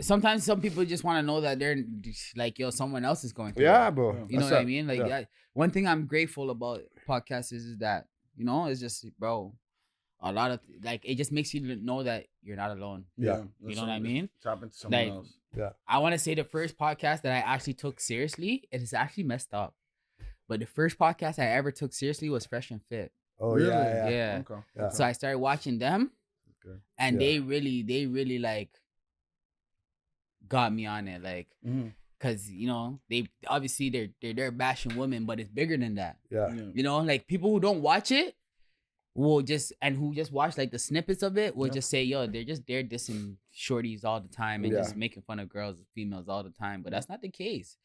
sometimes some people just want to know that they're like, yo, someone else is going through Yeah, it. bro. You know what I mean? Like, one thing I'm grateful about podcasts is that, you know, it's just, bro, a lot of, like, it just makes you know that you're not alone. Yeah. You know what I mean? Tap into someone Like, else. Yeah. I want to say the first podcast that I actually took seriously, it is actually messed up. But the first podcast I ever took seriously was Fresh and Fit. Oh, Really? Yeah. Okay. Yeah. So I started watching them, Okay. and they really like got me on it, like, cause you know they obviously they're bashing women, but it's bigger than that. Yeah. You know, like people who don't watch it will just who just watch like the snippets of it will just say, yo, they're dissing shorties all the time and just making fun of girls and females all the time, but that's not the case.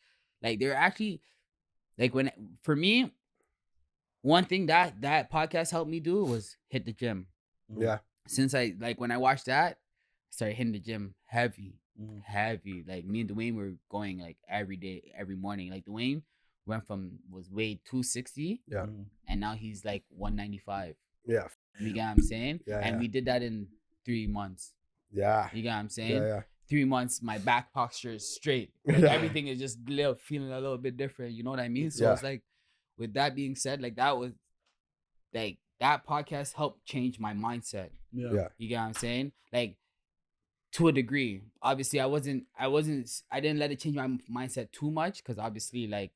Like they're actually like for me, one thing that podcast helped me do was hit the gym. Yeah. Since when I watched that, I started hitting the gym heavy. Like me and Dwayne were going like every day, every morning. Like Dwayne was weighed 260, and now he's like 195. Yeah. You get what I'm saying? Yeah. And we did that in 3 months. Yeah. You get what I'm saying? Yeah. 3 months, my back posture is straight. Like everything is just feeling a little bit different. You know what I mean? So it's like, with that being said, like that was like that podcast helped change my mindset. Yeah. You get what I'm saying? Like, to a degree. Obviously, I didn't let it change my mindset too much, because obviously, like,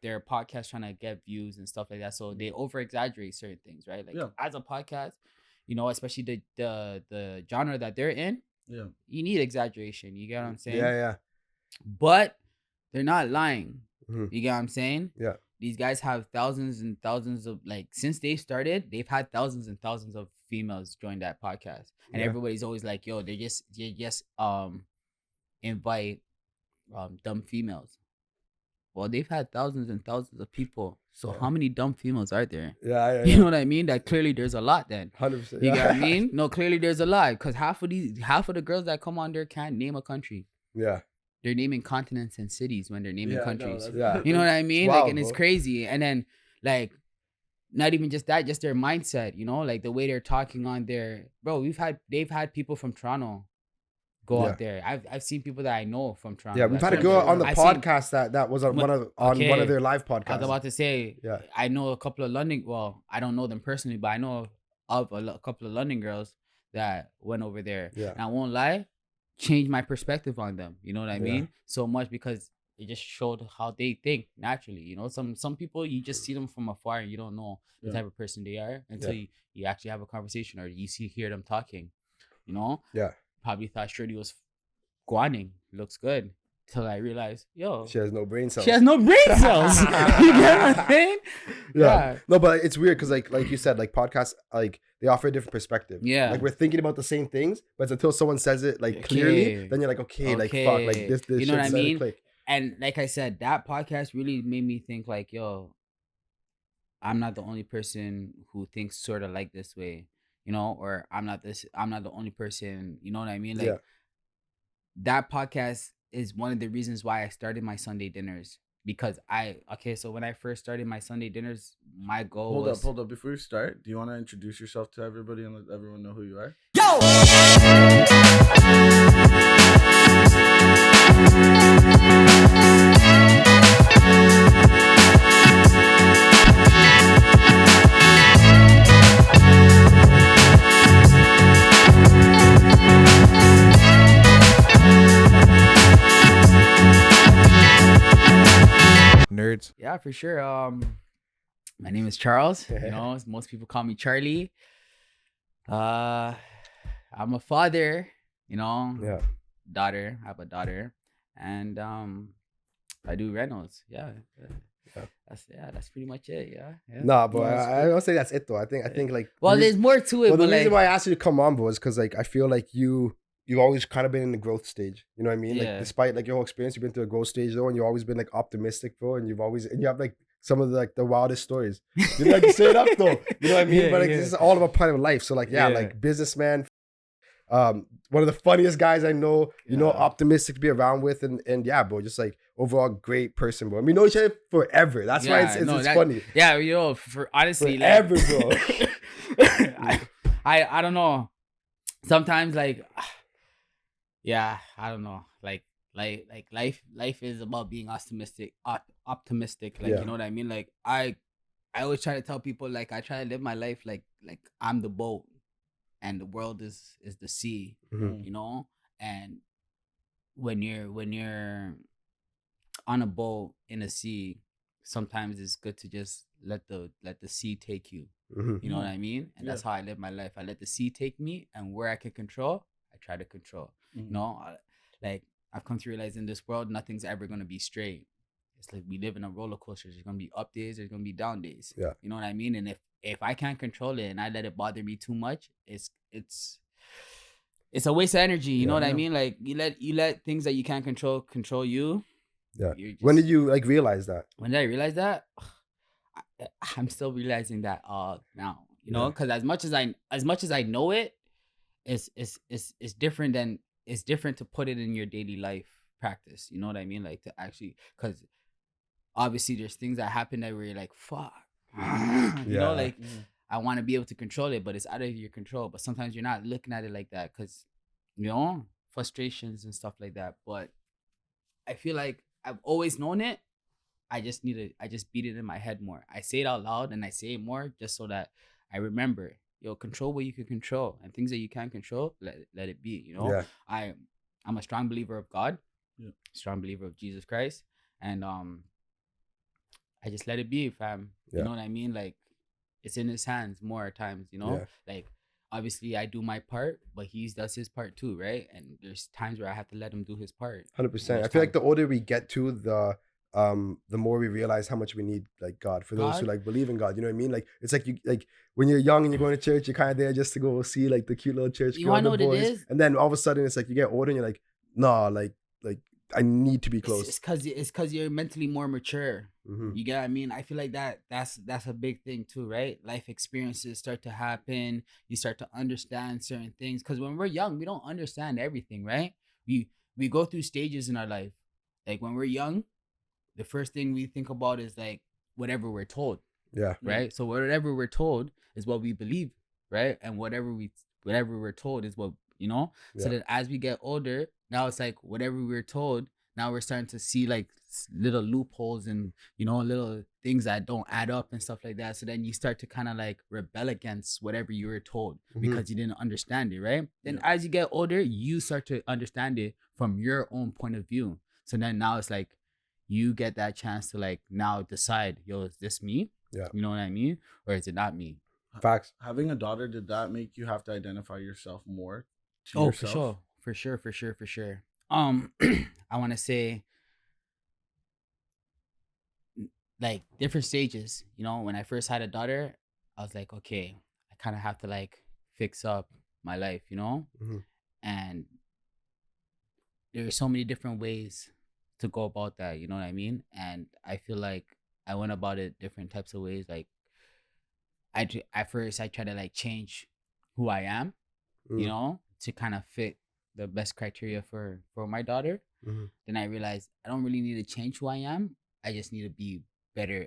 they're a podcast trying to get views and stuff like that. So they over exaggerate certain things, right? Like as a podcast, you know, especially the genre that they're in, you need exaggeration. You get what I'm saying? Yeah. But they're not lying. Mm-hmm. You get what I'm saying? Yeah. These guys have thousands and thousands of, like, since they started, they've had thousands and thousands of females join that podcast. And everybody's always like, yo, they just invite dumb females. Well, they've had thousands and thousands of people. So how many dumb females are there? Yeah. You know what I mean? That clearly there's a lot then. 100%. You know what I mean? No, clearly there's a lot. Because half of the girls that come on there can't name a country. Yeah. They're naming continents and cities when they're naming countries. No, you know what I mean? Wild, like, and it's crazy. And then, like, not even just that, just their mindset, you know, like the way they're talking on their, bro, they've had people from Toronto go out there. I've seen people that I know from Toronto. Yeah, we've had a girl on the podcast that was on one of their live podcasts. I was about to say, I know a couple of London, well, I don't know them personally, but I know of a couple of London girls that went over there. Yeah. And I won't lie, changed my perspective on them. You know what I mean? So much, because it just showed how they think naturally. You know, some people, you just see them from afar and you don't know the type of person they are until you actually have a conversation or you hear them talking. You know? Yeah. Probably thought Shirley was guaning. Looks good. Till I realized, yo, she has no brain cells. You get what I'm saying? Yeah. No, but it's weird because like you said, like podcasts, like they offer a different perspective. Yeah. Like we're thinking about the same things, but it's until someone says it like clearly, then you're like, okay, like fuck, like this you know what I mean? Click. And like I said, that podcast really made me think like, yo, I'm not the only person who thinks sort of like this way, you know, or I'm not the only person, you know what I mean? Like that podcast is one of the reasons why I started my Sunday dinners, because so when I first started my Sunday dinners, my goal was... Hold up. Before you start, do you want to introduce yourself to everybody and let everyone know who you are? Yo! Nerds. Yeah, for sure. My name is Charles. You know, most people call me Charlie. I'm a father, you know. Yeah. Daughter. I have a daughter. And I do rentals. Yeah. That's pretty much it. Yeah. Nah, but I don't say that's it though. I think like, well, there's more to it. Well, but the reason why I asked you to come on, bro, is because like I feel like you've always kind of been in the growth stage. You know what I mean? Like despite like your whole experience, you've been through a growth stage though, and you've always been like optimistic, bro. And you have like some of the wildest stories. You like to say it up though. You know what I mean? But like this is all about part of life. So like like businessman. One of the funniest guys I know, you know, optimistic to be around with, and yeah, bro, just like overall great person, bro. We know each other forever. That's why it's funny. Yeah, you know, for honestly, forever, like, bro. I don't know. Sometimes like Yeah, I don't know. Like life is about being optimistic. Like, Yeah. you know what I mean? Like I always try to tell people, like, I try to live my life like I'm the boat and the world is the sea, Hmm. Mm. you know? And when you're on a boat in a sea, sometimes it's good to just let the sea take you. Hmm. You know what Mm. I mean? And Yeah. that's how I live my life. I let the sea take me, and where I can control, I try to control. You Mm. know, like I've come to realize in this world, nothing's ever gonna be straight. It's like we live in a roller coaster. There's gonna be up days. There's gonna be down days. Yeah. You know what I mean? And if I can't control it and I let it bother me too much, it's a waste of energy. You know Yeah. what I Yeah. mean? Like you let things that you can't control you. Yeah. You're When did just you like realize that? when did I realize that? I'm still realizing that now. You know, Yeah. because as much as I know it, it's different than it's different to put it in your daily life practice. You know what I mean? Like to actually, because obviously there's things that happen that where you're like, fuck. You know, Yeah. like Mhm. I want to be able to control it, but it's out of your control. But sometimes you're not looking at it like that because, you know, frustrations and stuff like that. But I feel like I've always known it. I just beat it in my head more. I say it out loud and I say it more just so that I remember. Yo, control what you can control, and things that you can't control, let it be. You know, Yeah. I I'm a strong believer of God, Yeah. strong believer of Jesus Christ, and I just let it be, fam. You Yeah. know what I mean? Like it's in His hands more times. You know, Yeah. like obviously I do my part, but He does His part too, right? And there's times where I have to let Him do His part, and 100%. I there's feel like times the older we get to, the more we realize how much we need like God for those who God. like believe in God. You know what I mean? Like it's like you like when you're young and you're going to church, you're kind of there just to go see like the cute little church You girl, wanna the know what it boys, is? and then all of a sudden it's like you get older and you're like, nah, like I need to be it's close. it's cause it's cause you're mentally more mature. Hmm. You get what I mean? I feel like that's a big thing too, right? Life experiences start to happen. You start to understand certain things. Cause when we're young, we don't understand everything, right? We go through stages in our life. Like when we're young, the first thing we think about is like whatever we're told, Yeah. Mm. right? So whatever we're told is what we believe, right? And whatever we're told is what, you know. So Yeah. that as we get older, now it's like whatever we're told. Now we're starting to see like little loopholes and, you know, little things that don't add up and stuff like that. So then you start to kind of like rebel against whatever you were told Hmm. because you didn't understand it, right? Then Yeah. as you get older, you start to understand it from your own point of view. So then now it's like you get that chance to like now decide, yo, is this me? Yeah. You know what I mean? Or is it not me? Facts. Having a daughter, did that make you have to identify yourself more to Oh, for yourself? sure. For sure. I want to say like different stages. You know, when I first had a daughter, I was like, okay, I kind of have to like fix up my life, you know? Hmm. And there are so many different ways to go about that, you know what I mean? And I feel like I went about it different types of ways. Like at first I try to like change who I am, you Hmm. know, to kind of fit the best criteria for my daughter. Hmm. Then I realized I don't really need to change who I am. I just need to be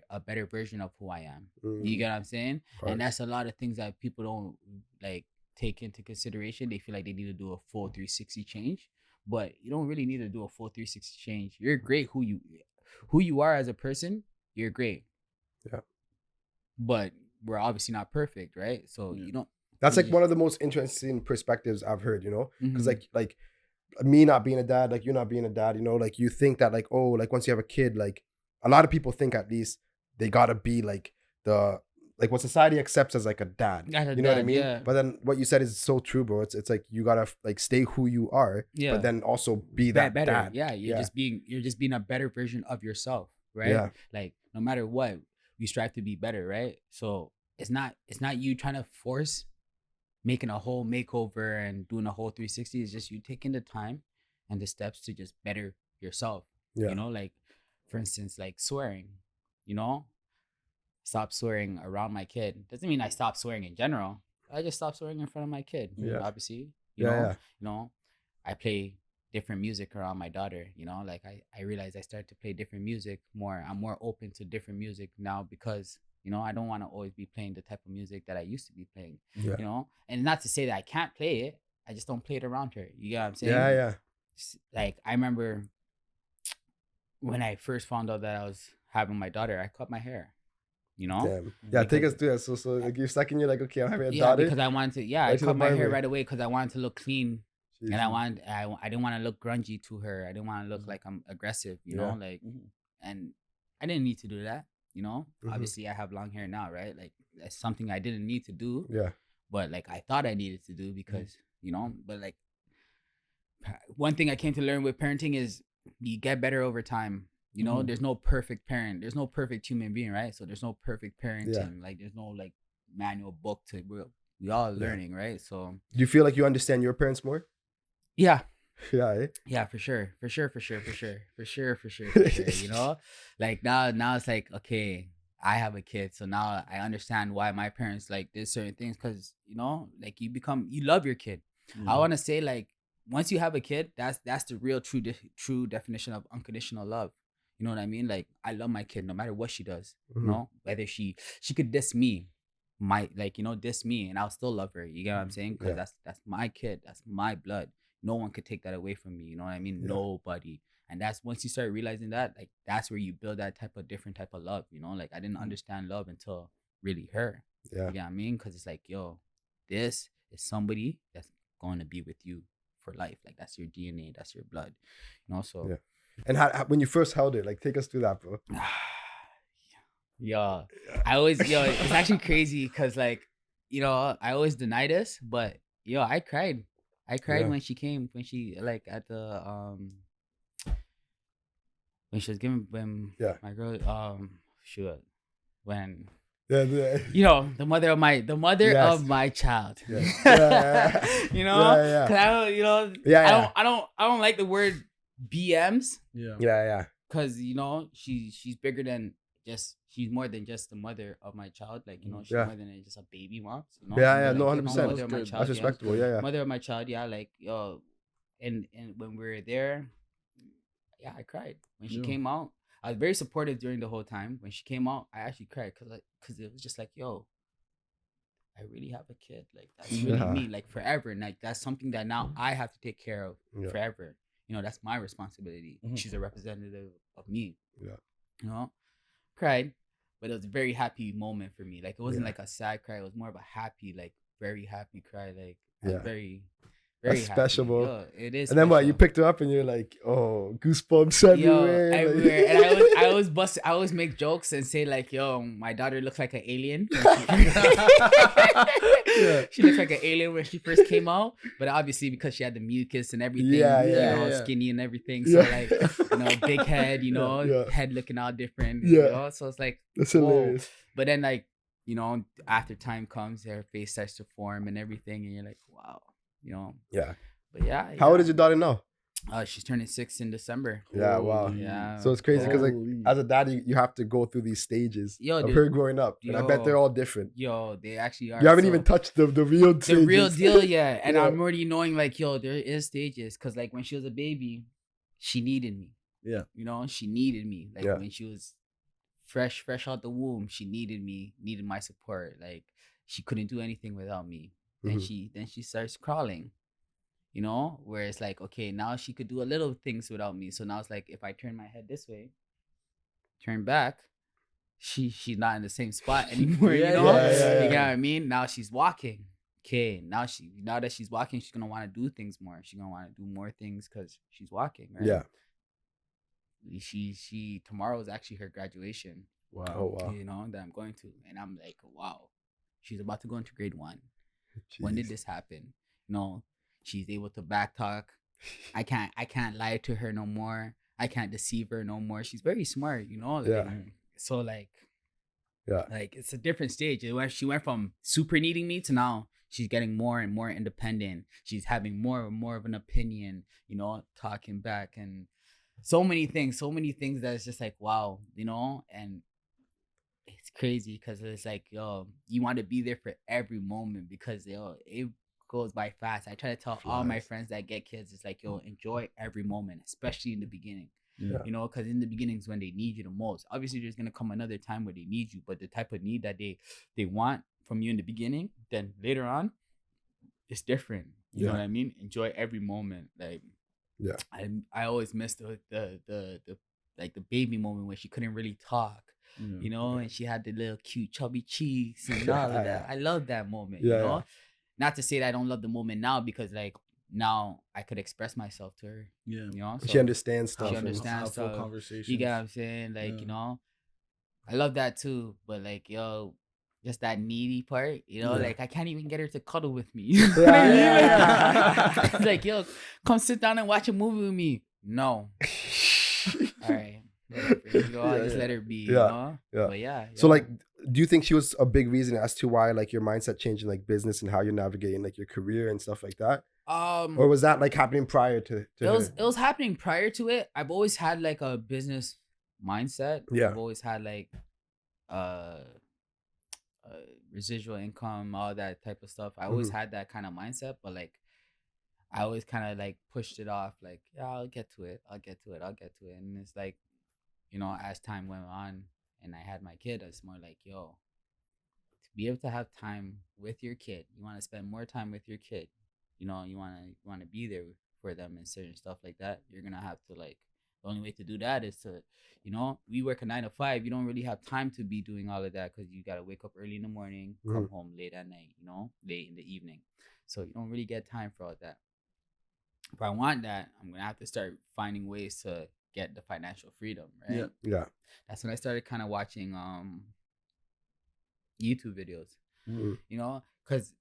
a better version of who I am. You Hmm. get what I'm saying? And Hard. that's a lot of things that people don't like take into consideration. They feel like they need to do a full 360 change, but you don't really need to do a full 360 change. You're great who you are as a person. You're great, Yeah. but we're obviously not perfect, right? So Yeah. you don't. That's You like just, one of the most interesting perspectives I've heard, you know? Because Mhm. like me not being a dad, like you not being a dad, you know, like you think that like, oh, like once you have a kid, like a lot of people think at least they gotta be like the like what society accepts as like a dad. As a You know what I dad, mean? yeah, But then what you said is so true, bro. It's like you gotta like stay who you are, but yeah. then also be that Better, dad. yeah. Yeah. You're just being a better version of yourself, right? Yeah. Like no matter what, we strive to be better, right? So it's not you trying to force making a whole makeover and doing a whole 360. It's just you taking the time and the steps to just better yourself. You Yeah. know, like for instance, like swearing. You know, stop swearing around my kid. Doesn't mean I stop swearing in general. I just stop swearing in front of my kid. Yeah. Obviously, Yeah. you know, I play different music around my daughter. You know, like I realized I started to play different music more. I'm more open to different music now because you know I don't want to always be playing the type of music that I used to be playing. Yeah. You know, and not to say that I can't play it. I just don't play it around her. You get what I'm Yeah. saying? Yeah. like I remember when I first found out that I was having my daughter, I cut my hair. You know, Damn. Yeah, take us through that. So like you're second, you're like, okay, I'm having a daughter. because I wanted to. Yeah, I Right to the cut my hair barber. right away because I wanted to look clean, and Jeez. I didn't want to look grungy to her. I didn't want to look like I'm aggressive. You know, like, and I didn't need to do that. You know, obviously I have long hair now, right? Like that's something I didn't need to do. Yeah. But like I thought I needed to do because you know, but like one thing I came to learn with parenting is you get better over time. You know, there's no perfect parent. There's no perfect human being, right? So there's no perfect parenting. Yeah. Like there's no like manual book to we all learning, right? So do you feel like you understand your parents more? yeah. Yeah. Eh? Yeah, for sure. You know, like now it's like, okay, I have a kid, so now I understand why my parents like did certain things, because you know, like you love your kid. I want to say like once you have a kid, that's the real true definition of unconditional love. You know what I mean? Like I love my kid no matter what she does. You know, whether she could diss me, diss me, and I'll still love her. You get what I'm saying? Because that's my kid, that's my blood. No one could take that away from me. You know what I mean? Yeah. Nobody. And that's once you start realizing that, like that's where you build that different type of love. You know, like I didn't understand love until really her. Yeah. You get what I mean? Because it's like, yo, this is somebody that's going to be with you for life. Like that's your DNA, that's your blood. You know, so yeah. And how when you first held it, like take us through that, bro. I always it's actually crazy because like, you know, I always deny this, but I cried. I cried when she came, when she like at the when she was giving my girl when you know, the mother of my child. Yeah. You know? Cause I don't, you know, I don't like the word BMs. Yeah. Cause you know, she's bigger than she's more than just the mother of my child. Like, you know, she's more than just a baby mom. You know? Like, no, 100%. Mother of my child. That's respectable. Yeah. Mother of my child. Yeah. Like, and when we were there, I cried when she came out. I was very supportive during the whole time. When she came out, I actually cried because it was just like, yo, I really have a kid. Like that's really me. Like forever. And like that's something that now I have to take care of forever. You know, that's my responsibility. She's a representative of me. Yeah. You know, cried, but it was a very happy moment for me. Like it wasn't like a sad cry. It was more of a happy, like very happy cry. Like very that's happy. Special, bro. Yo, it is. And then what? You picked her up and you're like, oh, goosebumps everywhere. Everywhere. And I always make jokes and say like, yo, my daughter looks like an alien. She looked like an alien when she first came out, but obviously because she had the mucus and everything, skinny and everything. So like, you know, big head, you know, head looking all different. You know? So it's like, that's hilarious. But then like, you know, after time comes, her face starts to form and everything, and you're like, wow. You know. Yeah. But how old is your daughter now? She's turning 6 in December. Yeah, wow. Yeah. So it's crazy because like as a daddy, you have to go through these stages of her growing up, and I bet they're all different. Yo, they actually are. You haven't even touched the real stages. The real deal, yeah. And I'm already knowing like, yo, there is stages, because like when she was a baby, she needed me. Yeah. You know, she needed me. Like when she was fresh out the womb, she needed me, needed my support. Like she couldn't do anything without me. Then she starts crawling, you know, where it's like, okay, now she could do a little things without me. So now it's like, if I turn my head this way, turn back, she's not in the same spot anymore. You know what I mean? Now she's walking. Okay, now that she's walking, she's gonna want to do things more. She's gonna want to do more things because she's walking, right? Yeah. She tomorrow is actually her graduation. Wow. Oh, wow. You know, that I'm going to, and I'm like, wow, she's about to go into grade 1. Jeez. When did this happen? No, she's able to backtalk. I can't lie to her no more. I can't deceive her no more. She's very smart, you know. Like, so like, like it's a different stage. She went from super needing me to now she's getting more and more independent. She's having more and more of an opinion, you know, talking back, and so many things that it's just like, wow, you know. And it's crazy because it's like, yo, you want to be there for every moment, because it goes by fast. I try to tell all my friends that get kids, it's like, yo, enjoy every moment, especially in the beginning. You know, because in the beginning is when they need you the most. Obviously, there's gonna come another time where they need you, but the type of need that they want from you in the beginning, then later on, it's different. You know what I mean? Enjoy every moment. Like, Yeah. I always missed the like the baby moment when she couldn't really talk, you know, and she had the little cute chubby cheeks and all of that. I love that moment, you know. Not to say that I don't love the moment now, because like now I could express myself to her. Yeah. You know, so she understands stuff. She understands stuff. Conversations. You get what I'm saying? Like, you know, I love that too. But like, yo, just that needy part, you know, like I can't even get her to cuddle with me. It's like, yo, come sit down and watch a movie with me. No. All right. You know, I'll just let her be. You know? But yeah. So like, do you think she was a big reason as to why like your mindset changed in like business and how you're navigating like your career and stuff like that? Or was that like happening prior to it was happening prior to it. I've always had like a business mindset. I've always had like residual income, all that type of stuff. I always had that kind of mindset, but like I always kind of like pushed it off, like, yeah, I'll get to it. And it's like, you know, as time went on and I had my kid, it's more like, yo, to be able to have time with your kid, you want to spend more time with your kid, you know, you want to be there for them and certain stuff like that. You're gonna have to like, the only way to do that is to, you know, we work a 9 to 5. You don't really have time to be doing all of that because you got to wake up early in the morning, come home late at night, you know, late in the evening. So you don't really get time for all that. If I want that, I'm going to have to start finding ways to get the financial freedom, right? Yeah. That's when I started kind of watching YouTube videos, you know, because,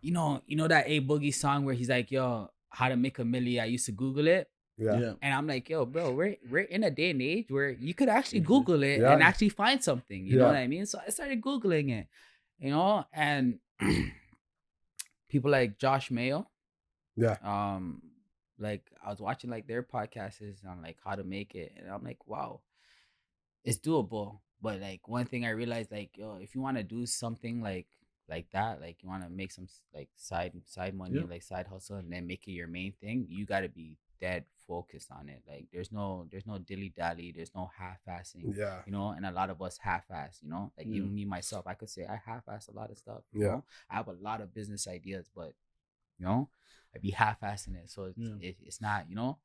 you know that A Boogie song where he's like, yo, how to make a million. I used to Google it. Yeah. And I'm like, yo, bro, we're in a day and age where you could actually Google it and actually find something. You know what I mean? So I started Googling it, you know, and people like Josh Mayo. Yeah. Like I was watching like their podcasts on like how to make it. And I'm like, wow, it's doable. But like one thing I realized, like, yo, if you want to do something like that, like you want to make some like side money, like side hustle, and then make it your main thing, you got to be dead focused on it. Like there's no dilly dally, there's no half-assing, you know. And a lot of us half-ass, you know, like even me myself, I could say I half-ass a lot of stuff, you know. I have a lot of business ideas, but you know, I be half-assing it, so it's not, you know.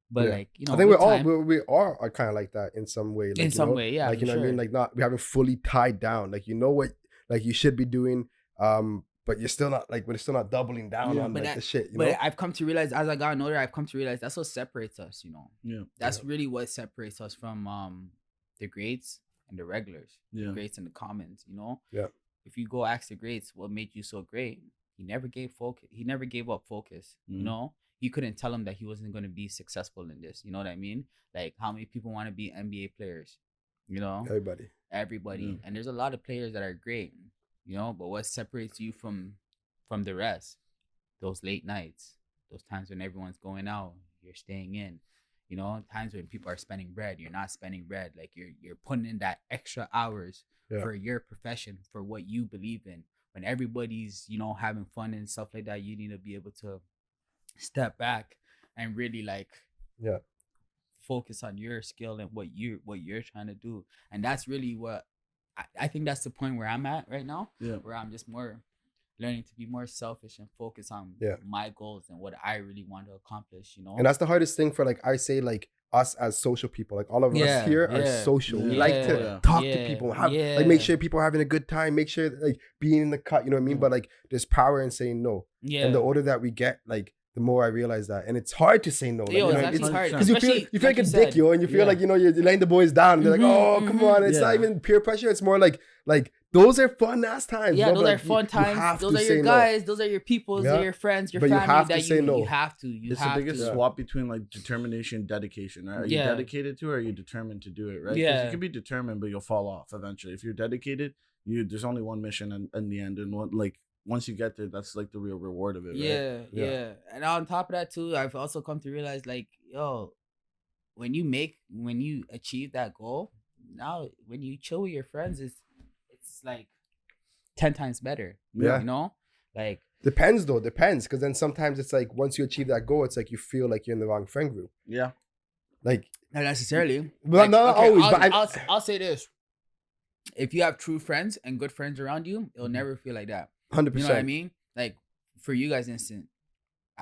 But like, you know, I think we are kind of like that in some way, like, in some way, like, you know what I mean, like not, we haven't fully tied down, like, you know what, like you should be doing, but you're still not like, but it's still not doubling down on like the shit, you know. But I've come to realize, as I got older, I've come to realize that's what separates us, you know. That's really what separates us from the greats and the regulars, the greats and the commons, you know. If you go ask the greats what made you so great, he never gave up focus, you know. You couldn't tell him that he wasn't going to be successful in this, you know what I mean? Like how many people want to be NBA players, you know? Everybody. And there's a lot of players that are great, you know, but what separates you from the rest? Those late nights, those times when everyone's going out, you're staying in, you know, times when people are spending bread, you're not spending bread. Like you're putting in that extra hours for your profession, for what you believe in. When everybody's, you know, having fun and stuff like that, you need to be able to step back and really like focus on your skill and what you're trying to do. And that's really what I think that's the point where I'm at right now, where I'm just more learning to be more selfish and focus on my goals and what I really want to accomplish, you know. And that's the hardest thing for, like, I say, like, us as social people, like all of us here are social. We like to talk to people, like make sure people are having a good time, make sure like being in the cut, you know what I mean? But like there's power in saying no. And the older that we get, like the more I realize that, and it's hard to say no. Like, it's actually hard because you feel like a dick, and you feel like, you know, you're laying the boys down. And they're like, oh, come on. It's not even peer pressure. It's more like those are fun ass times. Yeah, those are fun times. Those are your guys. Those are your people. Those are your friends, your family. You have to. It's the biggest swap between like determination and dedication. Right? Are you dedicated to it, or are you determined to do it? Right? Because you can be determined, but you'll fall off eventually. If you're dedicated, there's only one mission in the end, and once you get there, that's like the real reward of it. Right? Yeah. And on top of that too, I've also come to realize, like, yo, when you achieve that goal, now when you chill with your friends, it's like 10 times better. You know, like depends, because then sometimes it's like once you achieve that goal, it's like you feel like you're in the wrong friend group. Like not necessarily. Well, not always. I'll say this: if you have true friends and good friends around you, it'll never feel like that. 100%. You know what I mean? Like for you guys, instance,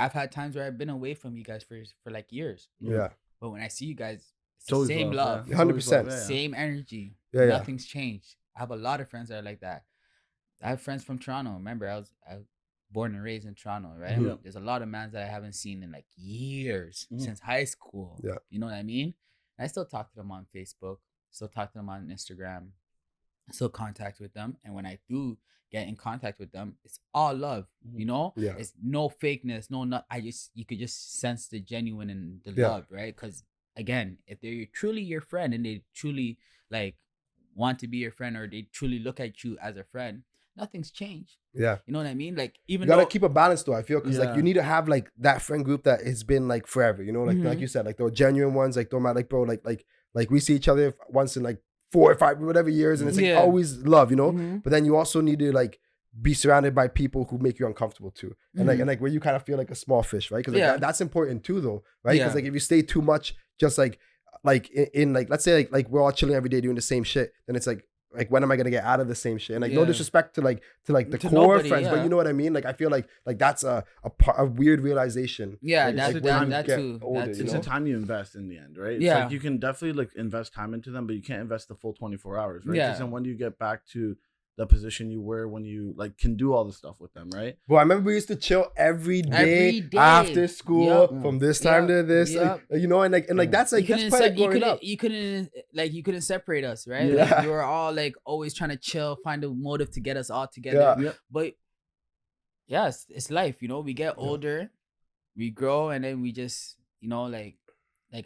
I've had times where I've been away from you guys for like years. Yeah. But when I see you guys, it's always the same love. 100%. Same energy. Yeah, Nothing's changed. I have a lot of friends that are like that. I have friends from Toronto. Remember, I was born and raised in Toronto, right? Yeah. There's a lot of mans that I haven't seen in like years, since high school. Yeah. You know what I mean? And I still talk to them on Facebook, still talk to them on Instagram, still contact with them. And when I do get in contact with them, it's all love, you know? Yeah. It's no fakeness, you could just sense the genuine and the love, right? Because again, if they're truly your friend and they truly like want to be your friend, or they truly look at you as a friend, nothing's changed. Yeah. You know what I mean? Like, even you gotta keep a balance though, I feel, because like you need to have like that friend group that has been like forever, you know, like you said, like the genuine ones, like don't matter, like bro, like we see each other once in like 4 or 5 whatever years, and it's like always love, you know. But then you also need to like be surrounded by people who make you uncomfortable too, and like where you kind of feel like a small fish, right? Because like that's important too though, right? Because like if you stay too much just like in like, let's say like we're all chilling every day doing the same shit, then it's like when am I gonna get out of the same shit? And like no disrespect to like the core nobody, friends, but you know what I mean? Like I feel like that's a weird realization. Yeah, like, that's that too. Older, it's the time you invest in the end, right? It's yeah, like you can definitely like invest time into them, but you can't invest the full 24 hours, right? Because then when do you get back to the position you were when you like can do all the stuff with them, right? Well, I remember we used to chill every day after school from this time to this, like, you know, and like that's like that's part of growing up. You couldn't separate us, right? Like, you were all like always trying to chill, find a motive to get us all together. But yes, it's life, you know. We get older, we grow, and then we just, you know, like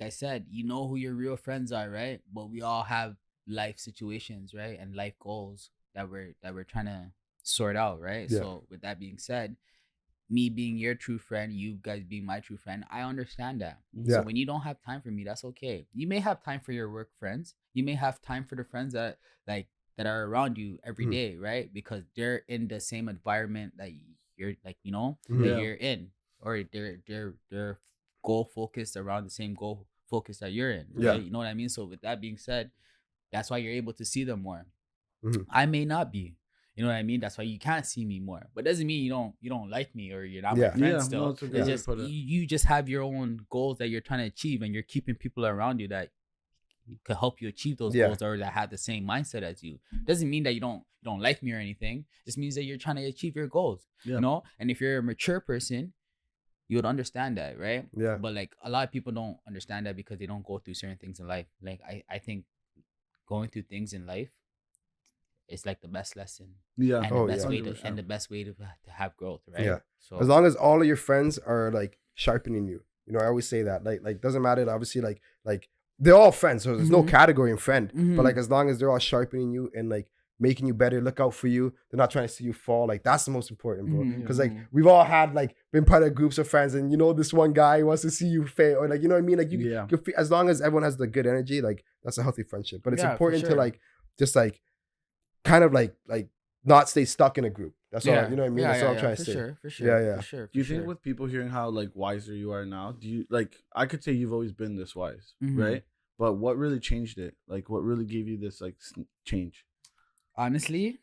I said, you know who your real friends are, right? But we all have life situations, right, and life goals that we're trying to sort out, right? So with that being said, me being your true friend, you guys being my true friend, I understand that. So when you don't have time for me, that's okay. You may have time for your work friends. You may have time for the friends that are around you every day, right? Because they're in the same environment that you're like, you know, that you're in, or they're goal focused around the same goal focus that you're in, right? You know what I mean? So with that being said, that's why you're able to see them more. I may not be, you know what I mean? That's why you can't see me more. But doesn't mean you don't like me or you're not my friend still. No, it's just you just have your own goals that you're trying to achieve, and you're keeping people around you that could help you achieve those goals, or that have the same mindset as you. Doesn't mean that you don't like me or anything. It just means that you're trying to achieve your goals. You know? And if you're a mature person, you would understand that, right? Yeah. But like a lot of people don't understand that because they don't go through certain things in life. Like I think going through things in life, it's like the best lesson. Yeah. And the best way to have growth, right? Yeah. So as long as all of your friends are like sharpening you, you know, I always say that. Like doesn't matter, obviously, like they're all friends, so there's no category in friend. But like as long as they're all sharpening you and like making you better, look out for you, they're not trying to see you fall. Like that's the most important, bro. Because like we've all had like been part of groups of friends, and you know this one guy wants to see you fail, or like, you know what I mean? Like you as long as everyone has the good energy, like that's a healthy friendship. But it's important to like just like kind of like not stay stuck in a group. That's all, you know what I mean? That's all I'm trying to say. For sure. Do you think with people hearing how like wiser you are now, do you like, I could say you've always been this wise, right? But what really changed it? Like what really gave you this like change? Honestly,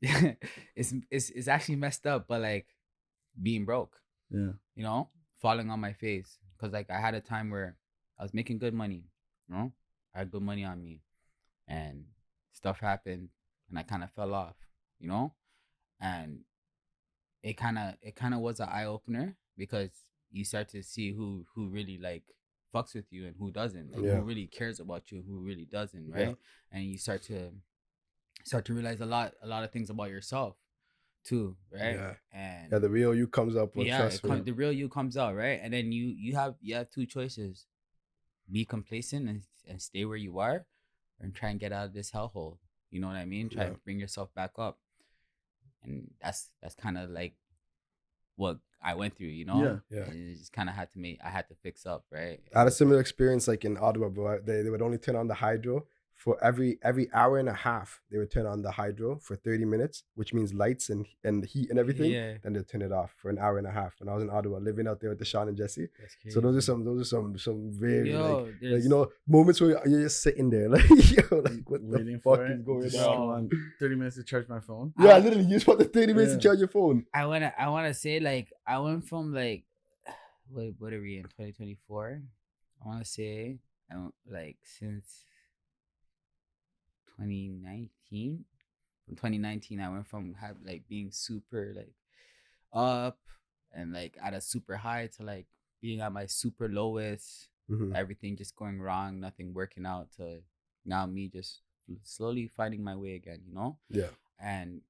it's actually messed up, but like being broke. Yeah. You know, falling on my face. Cause like I had a time where I was making good money, you know? I had good money on me. And stuff happened and I kind of fell off, you know? And it kind of was an eye opener, because you start to see who really like fucks with you and who doesn't, like who really cares about you, who really doesn't, right? And you start to realize a lot of things about yourself too, right? And the real you comes up. The real you comes out, right? And then you have two choices: be complacent and stay where you are, and try and get out of this hellhole. You know what I mean? Try and bring yourself back up. And that's kind of like what I went through, you know? Yeah. And it just kind of I had to fix up, right? I had a similar experience like in Ottawa, bro. They would only turn on the hydro for every hour and a half, they would turn on the hydro for 30 minutes, which means lights and heat and everything. Yeah. Then they'll turn it off for an hour and a half. When I was in Ottawa, living out there with Deshaun and Jesse. That's crazy. So those are some very Yo, like you know, moments where you're just sitting there like, yo, like what waiting the for fuck it. is going Just on? want 30 minutes to charge my phone. Yeah, literally, you just want the 30 minutes to charge your phone. I wanna say like I went from like what are we in 2024? I wanna say like since 2019. From 2019, I went from being super like up and like at a super high to like being at my super lowest. Everything just going wrong, nothing working out, to now me just slowly finding my way again, you know? Yeah. And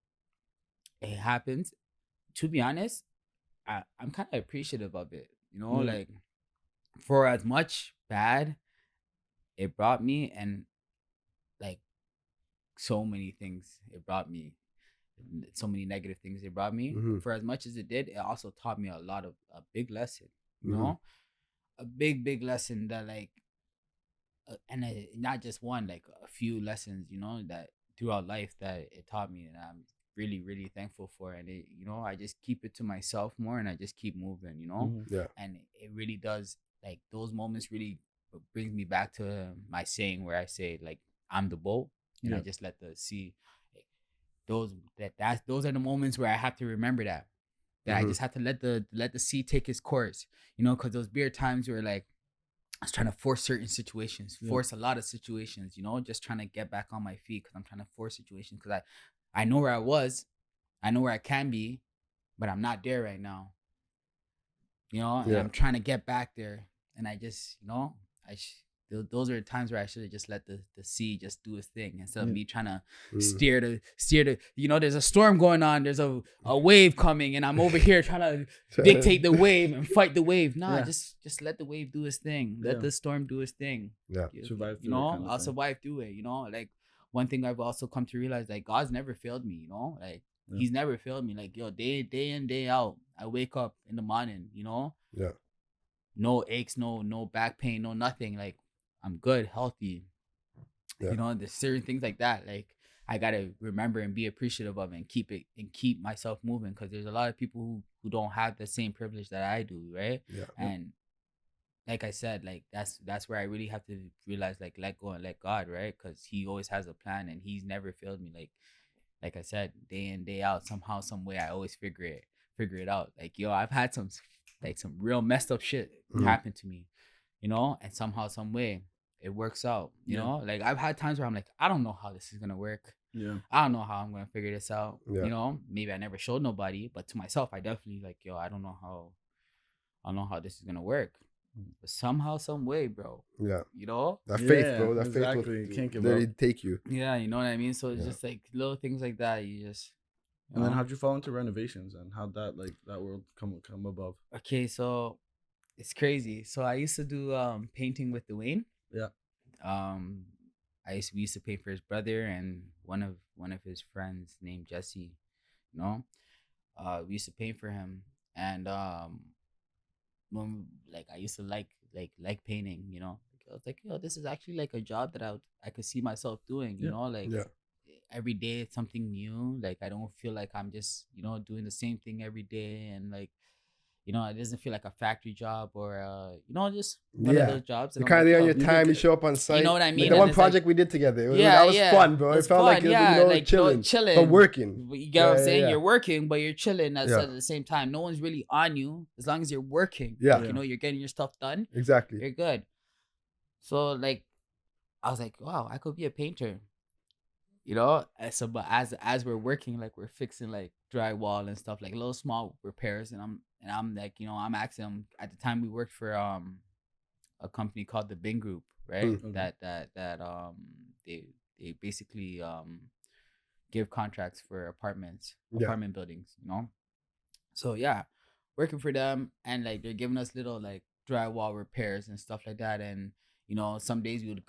it happens. To be honest, I'm kind of appreciative of it, you know? Like, for as much bad it brought me, and like so many things it brought me, so many negative things it brought me, for as much as it did, it also taught me a big lesson, you know? A big lesson that like not just one, like a few lessons, you know, that throughout life that it taught me, and I'm really thankful for. And it, you know, I just keep it to myself more, and I just keep moving, you know. And it really does, like, those moments really brings me back to my saying where I say, like, I'm the boat, and I just let the sea, like, those are the moments where I have to remember that I just have to let the sea take its course, you know, because those beer times where like I was trying to force certain situations, force a lot of situations, you know, just trying to get back on my feet, because I'm trying to force situations, because I know where I was, I know where I can be, but I'm not there right now, you know, and I'm trying to get back there, and I just, you know, those are the times where I should have just let the sea just do its thing, instead of me trying to steer the, you know, there's a storm going on, there's a wave coming, and I'm over here trying to dictate the wave and fight the wave. Nah, just let the wave do its thing. Let the storm do its thing. Survive through you know, it, kind of I'll thing. survive through it, you know. Like, one thing I've also come to realize, like, God's never failed me, you know, like he's never failed me. Like, yo, day in, day out, I wake up in the morning, you know, no aches, no back pain, no nothing. Like, I'm good, healthy. You know, there's certain things like that. Like, I gotta remember and be appreciative of it, and keep myself moving, because there's a lot of people who don't have the same privilege that I do, right? And like I said, like that's where I really have to realize, like, let go and let God, right? Because He always has a plan, and He's never failed me. Like I said, day in, day out, somehow, some way, I always figure it out. Like, yo, I've had some real messed up shit happen to me, you know, and somehow, some way, it works out, you know. Like, I've had times where I'm like, I don't know how this is gonna work. I don't know how I'm gonna figure this out. You know, maybe I never showed nobody, but to myself, I definitely, like, yo, I don't know how this is gonna work. But somehow, some way, bro. You know? That faith, bro. That exactly. faith will Can't give literally up. take you. Yeah, you know what I mean? So it's just like little things like that. You just, and then how'd you fall into renovations, and how'd that world come above? Okay, so it's crazy. So I used to do painting with Dwayne. We used to paint for his brother and one of his friends named Jesse. You know, we used to paint for him, and when, like, I used to like painting. You know, I was like, yo, this is actually like a job that I could see myself doing. You know, like every day it's something new. Like, I don't feel like I'm just, you know, doing the same thing every day, and like, you know, it doesn't feel like a factory job or you know, just one of those jobs. You're kind of there on your time. You show up on site. You know what I mean? Like the one project we did together. That was fun, bro. It felt like, you know, like chilling, but working. You get what I'm saying? You're working, but you're chilling at the same time. No one's really on you as long as you're working. Like, you know, you're getting your stuff done. Exactly. You're good. So, like, I was like, wow, I could be a painter. You know, so, but as we're working, like, we're fixing like drywall and stuff, like little small repairs, and I'm like, you know, I'm asking him. At the time, we worked for a company called the Bing Group, right? That they basically give contracts for apartment buildings, you know. So yeah, working for them, and like they're giving us little like drywall repairs and stuff like that, and you know, some days we would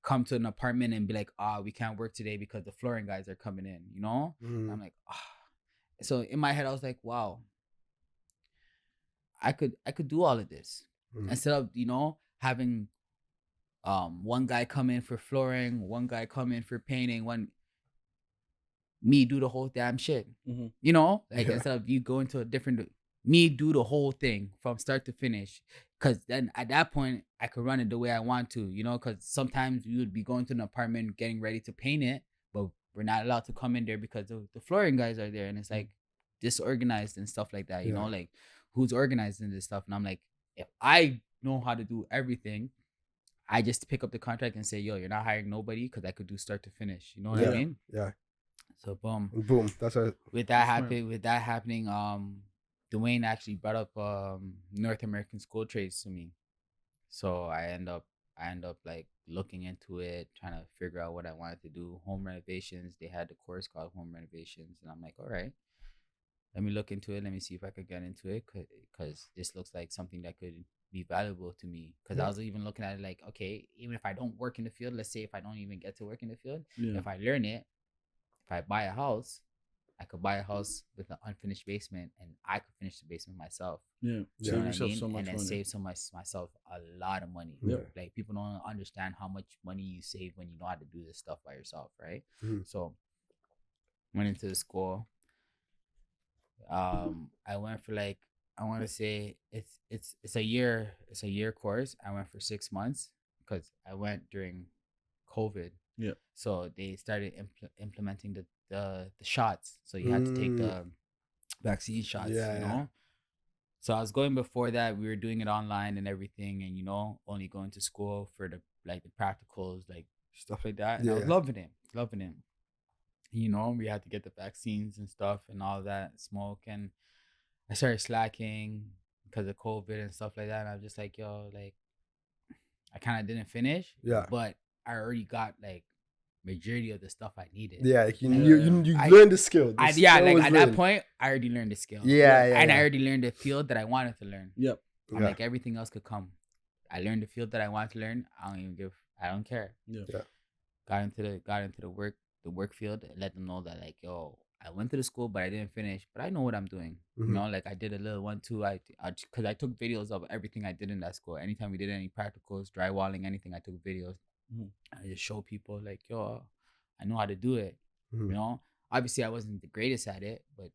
come to an apartment and be like, we can't work today because the flooring guys are coming in, you know? And I'm like, So in my head, I was like, wow, I could do all of this instead of, you know, having one guy come in for flooring, one guy come in for painting, me do the whole damn shit. You know, like instead of you going to a different, me do the whole thing from start to finish. Cause then at that point I could run it the way I want to, you know, cause sometimes you would be going to an apartment getting ready to paint it, but we're not allowed to come in there because the flooring guys are there, and it's like disorganized and stuff like that, you know, like who's organizing this stuff. And I'm like, if I know how to do everything, I just pick up the contract and say, yo, you're not hiring nobody, because I could do start to finish. You know what I mean? Yeah. So boom. That's a with that happening, Dwayne actually brought up North American school trades to me. So I end up like looking into it, trying to figure out what I wanted to do. Home renovations. They had the course called home renovations, and I'm like, all right, let me look into it. Let me see if I could get into it, because this looks like something that could be valuable to me. Because I was even looking at it like, okay, even if I don't work in the field, let's say if I don't even get to work in the field, if I learn it, if I buy a house, I could buy a house with an unfinished basement, and I could finish the basement myself. Save yourself so much and then money. Save myself a lot of money. Like people don't understand how much money you save when you know how to do this stuff by yourself, right? So went into the school. I went for like, I want to say it's a year course. I went for 6 months because I went during COVID. Yeah. So they started implementing the shots. So you had to take the vaccine shots. You know. So I was going before that. We were doing it online and everything, and you know, only going to school for the practicals, like stuff like that. And I was loving it. You know, we had to get the vaccines and stuff and all that, smoke, and I started slacking because of COVID and stuff like that. And I was just like, yo, like, I kind of didn't finish. Yeah. But I already got like majority of the stuff I needed. Yeah, like you learned the skill. At that point, I already learned the skill. And I already learned the field that I wanted to learn. I'm like, everything else could come. I learned the field that I wanted to learn. I don't care. Got into the work field, and let them know that like, yo, I went to the school, but I didn't finish, but I know what I'm doing. You know, like I did a little 1-2. Because I took videos of everything I did in that school. Anytime we did any practicals, drywalling, anything, I took videos. I just show people like, yo, I know how to do it. You know, obviously I wasn't the greatest at it, but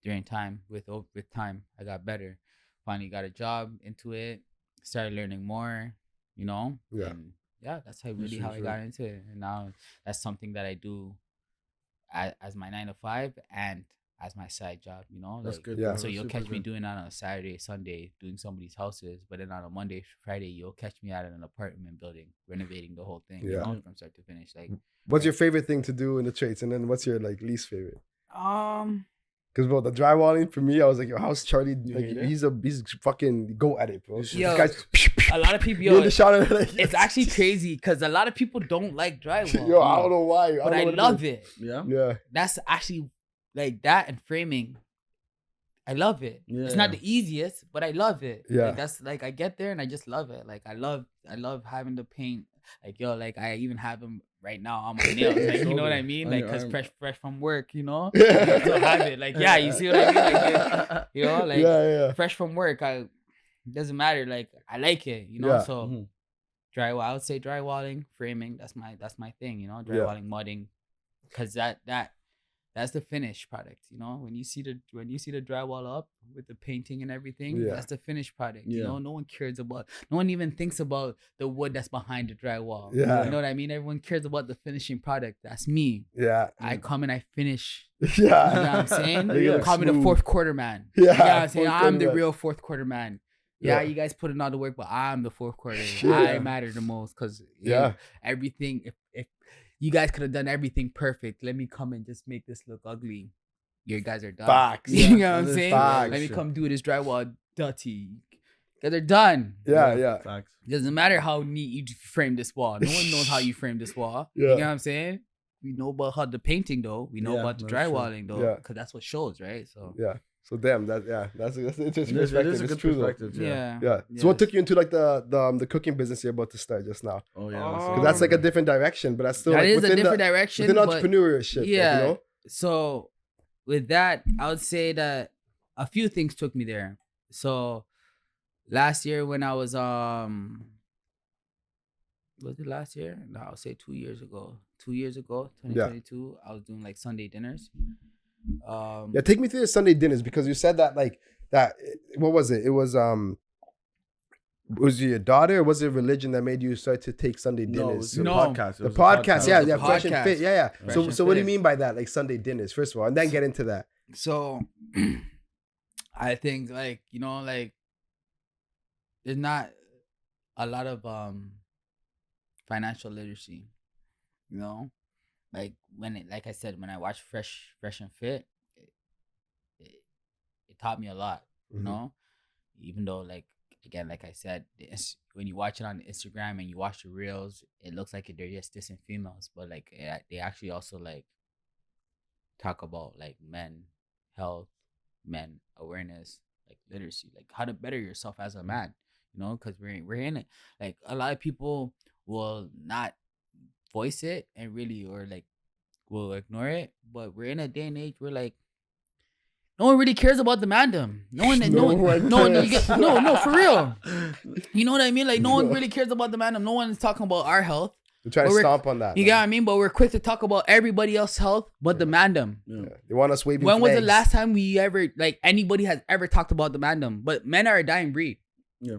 during time, with time, I got better. Finally got a job into it, started learning more. You know, and that's how I got into it. And now that's something that I do as my 9 to 5 and as my side job, you know. That's like, good. So you'll catch me doing that on a Saturday, Sunday, doing somebody's houses, but then on a Monday, Friday, you'll catch me at an apartment building, renovating the whole thing, you know, from start to finish. Like, what's your favorite thing to do in the trades, and then what's your like least favorite? Because bro, the drywalling for me, I was like, yo, how's Charlie? Like, he's fucking go at it, bro. Yo, guys, a lot of people, it's actually crazy because a lot of people don't like drywall. Yo, I don't know why, but I love it. Yeah. That's actually like that, and framing. I love it. It's not the easiest, but I love it. Like, that's like, I get there and I just love it. Like I love having the paint. Like, yo, like I even have them right now on my nails. Like, you know what I mean? Like, cause fresh from work, you know. I still have it. Like, you see what I mean? Like, you know, like fresh from work. It doesn't matter. Like, I like it, you know. So drywall, I would say drywalling, framing. That's my thing, you know. Drywalling, mudding, cause that's the finished product, you know. When you see the drywall up with the painting and everything, that's the finished product. You know, no one even thinks about the wood that's behind the drywall. You know what I mean? Everyone cares about the finishing product. That's me. I come and I finish. You know what I'm saying? Call me the fourth quarter man. You know what I'm saying? I'm the real fourth quarter man. You guys put in all the work, but I'm the fourth quarter. I matter the most, because everything, if you guys could have done everything perfect, let me come and just make this look ugly. You guys are done. Facts. You know what I'm saying? Let me come do this drywall dirty. Because they're done. Facts. It doesn't matter how neat you frame this wall. No one knows how you frame this wall. You know what I'm saying? We know about how the painting though. We know about the drywalling though. Because that's what shows, right? So So damn, that's an interesting perspective. It is a good perspective. So what took you into like the cooking business you're about to start just now? Because that's like a different direction, but that's still that like is a different direction within entrepreneurship. You know? So with that, I would say that a few things took me there. So last year when I was was it last year? No, I'll say 2 years ago. 2 years ago, 2022, I was doing like Sunday dinners. Yeah, take me through the Sunday dinners, because you said that like that. What was it? It was Was it your daughter, or was it religion that made you start to take Sunday dinners? No, podcast. The podcast, yeah, Fresh and Fit, yeah. So what do you mean by that, like Sunday dinners? First of all, and then get into that. So, I think like there's not a lot of financial literacy, like like I said, when I watched Fresh and Fit, it taught me a lot, even though like I said, when you watch it on Instagram and you watch the reels, it looks like they're just dissing females, but like they actually also like talk about like men health, men awareness, like literacy, like how to better yourself as a man, because we're in it. Like a lot of people will not voice it and really, or like will ignore it, but we're in a day and age where like no one really cares about the mandem. No one, for real. You know what I mean? Like no one really cares about the mandem. No one is talking about our health. They're trying to stomp on that. You get what I mean? But we're quick to talk about everybody else's health, but the mandem. Yeah. They want us waving When flags. was the last time we ever, like anybody has ever talked about the mandem? But men are a dying breed. Yeah.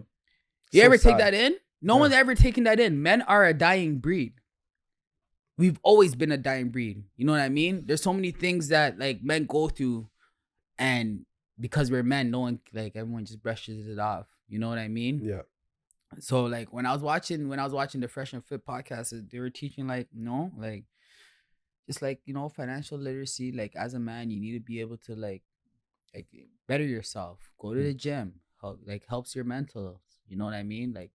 You ever take that in? No one's ever taken that in. Men are a dying breed. We've always been a dying breed. You know what I mean? There's so many things that like men go through, and because we're men, no one, like everyone just brushes it off. You know what I mean? Yeah. So like when I was watching the Fresh and Fit podcast, they were teaching like, just like, financial literacy. Like as a man, you need to be able to like better yourself. Go to the gym. Helps your mental. You know what I mean? Like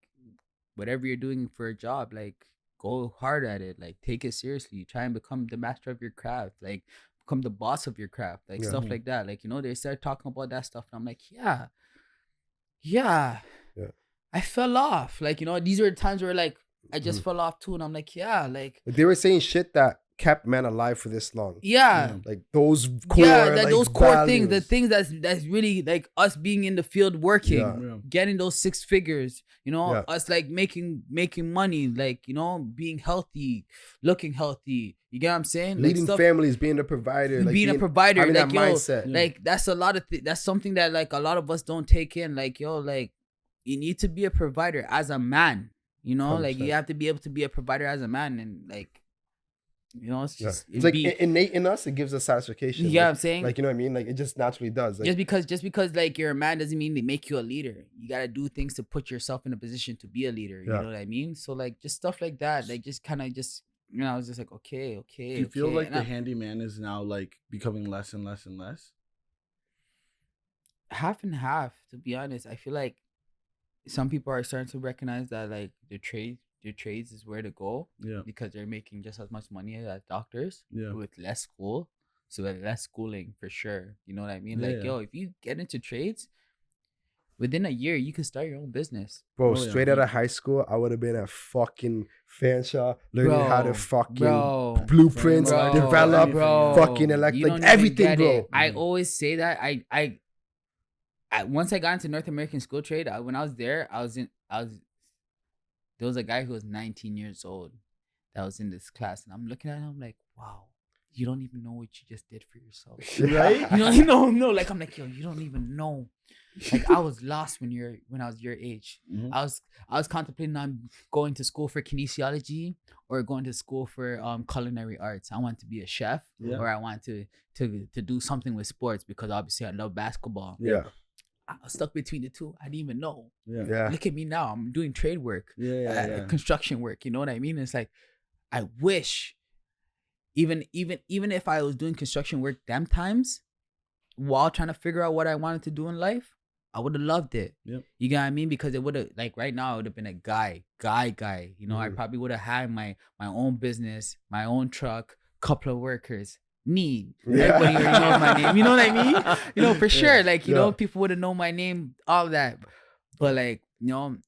whatever you're doing for a job, like go hard at it. Like take it seriously. Try and become the master of your craft. Like become the boss of your craft. Like stuff like that. Like, they started talking about that stuff. And I'm like, yeah. I fell off. Like, these are the times where like I just fell off too. And I'm like, like they were saying shit that kept men alive for this long. Yeah. Like those core those core things, the things that's really like us being in the field working, getting those 6 figures, us like making money, like, being healthy, looking healthy. You get what I'm saying? Leading families, being a provider. Like being a provider. Having like, that mindset. Like that's a lot of that's something that like a lot of us don't take in. Like, like you need to be a provider as a man, 100%. Like you have to be able to be a provider as a man, and like, it's just it's like innate in us. It gives us satisfaction. You know what I'm saying? Like, you know what I mean? Like it just naturally does. Like, just because like you're a man doesn't mean they make you a leader. You gotta do things to put yourself in a position to be a leader. You know what I mean? So like just stuff like that, like just kind of just I was just like, okay. Do you feel like the handyman is now like becoming less and less and less? Half and half, to be honest. I feel like some people are starting to recognize that like their trades is where to go, because they're making just as much money as doctors, with less school, so less schooling for sure. You know what I mean? Like, if you get into trades, within a year you can start your own business. Bro, straight out of high school, I would have been a fucking fanshaw, learning how to fucking blueprints, develop, fucking like everything, bro. I always say that I once I got into North American school trade, when I was there, there was a guy who was 19 years old that was in this class, and I'm looking at him, I'm like, wow, you don't even know what you just did for yourself. Right? No, like I'm like, yo, you don't even know. Like I was lost when I was your age. Mm-hmm. I was contemplating on going to school for kinesiology or going to school for culinary arts. I wanted to be a chef, or I wanted to do something with sports, because obviously I love basketball. Yeah. I was stuck between the two. I didn't even know. Yeah. Look at me now. I'm doing trade work, construction work. You know what I mean? It's like, I wish, even if I was doing construction work them times, while trying to figure out what I wanted to do in life, I would have loved it. Yep. You get what I mean? Because it would have, like right now, I would have been a guy. I probably would have had my own business, my own truck, couple of workers. Everybody already knows my name. You know what I mean? For sure. Like, people would have known my name, all that. But like,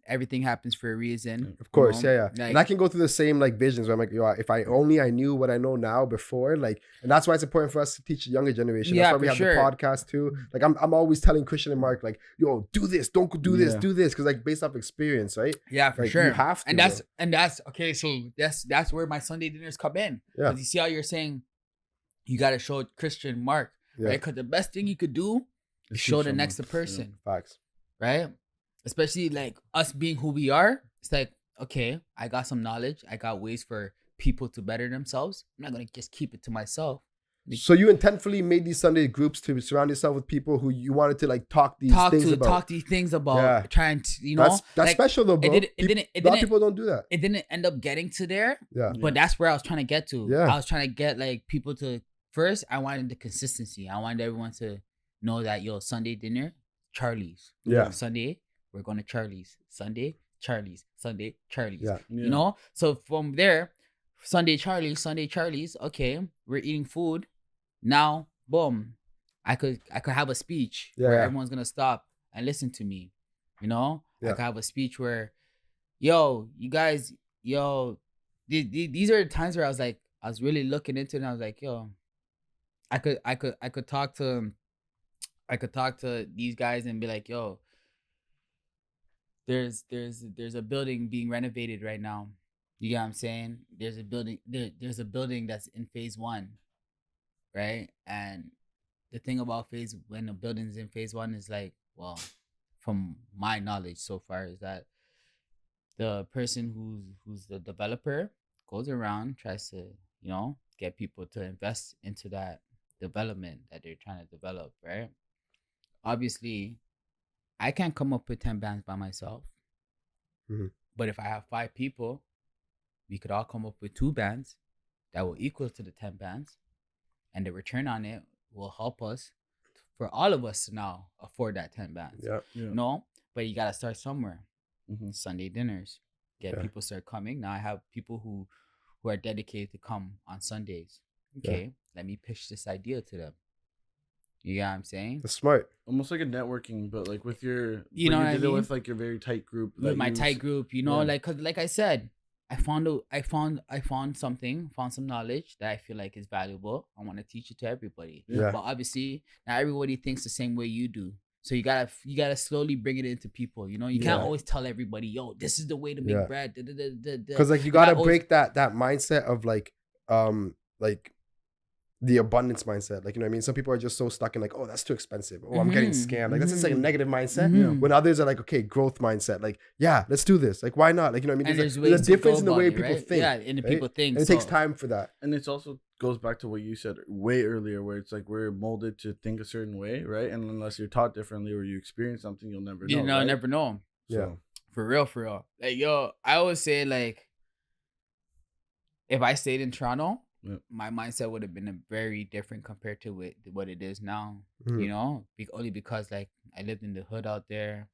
everything happens for a reason. Of course, yeah. Like, and I can go through the same like visions where I'm like, yo, if I only I knew what I know now before, like, and that's why it's important for us to teach the younger generation. That's why we have the podcast too. Like, I'm always telling Christian and Mark, like, yo, do this, don't do this, do this, because like based off experience, right? Yeah, for like, sure. You have to, and that's okay. So that's where my Sunday dinners come in. Yeah. Because you see how you're saying you got to show Christian Mark, right? Because the best thing you could do is show the next person. Facts. Right? Especially like us being who we are. It's like, okay, I got some knowledge. I got ways for people to better themselves. I'm not going to just keep it to myself. So you intentionally made these Sunday groups to surround yourself with people who you wanted to like talk these things about. Trying to, that's like, special though, bro. A lot of people don't do that. It didn't end up getting to there. Yeah. But that's where I was trying to get to. Yeah. I was trying to get like people to, first, I wanted the consistency. I wanted everyone to know that, Sunday dinner, Charlie's. Yeah. Sunday, we're going to Charlie's. Sunday, Charlie's. Sunday, Charlie's. Yeah. So from there, Sunday, Charlie's. Okay, we're eating food. Now, boom, I could have a speech where everyone's gonna stop and listen to me. I could have a speech where, you guys, these are the times where I was really looking into it, and I was like, I could talk to these guys and be like, there's a building being renovated right now. You get what I'm saying? There's a building that's in phase 1, right? And the thing about when a building's in phase 1 is like, well, from my knowledge so far, is that the person who's the developer goes around, tries to, get people to invest into that development that they're trying to develop, right? Obviously, I can't come up with 10 bands by myself. Mm-hmm. But if I have 5 people, we could all come up with 2 bands that will equal to the 10 bands. And the return on it will help us, for all of us to now afford that 10 bands. Yeah. But you got to start somewhere. Mm-hmm. Sunday dinners. People start coming. Now I have people who are dedicated to come on Sundays. Okay, let me pitch this idea to them. You get what I'm saying? That's smart. Almost like a networking, but like with your, you did it with like your very tight group. With my tight group, like, cause like I said, I found some knowledge that I feel like is valuable. I want to teach it to everybody. Yeah. But obviously, not everybody thinks the same way you do. So you gotta slowly bring it into people. You can't always tell everybody, this is the way to make bread. Because like you gotta break that mindset of like the abundance mindset. Like, you know what I mean? Some people are just so stuck in like, oh, that's too expensive. Oh, I'm getting scammed. Like, that's just like a negative mindset. When others are like, okay, growth mindset. Like, yeah, let's do this. Like, why not? Like, you know what I mean? There's a difference in the way people think. Yeah, in the people think. And it takes time for that. And it also goes back to what you said way earlier, where it's like we're molded to think a certain way, right? And unless you're taught differently or you experience something, you'll never know. Right? Never know. Yeah. For real. Like, I always say, like, if I stayed in Toronto, my mindset would have been very different compared to what it is now. Only because like I lived in the hood out there,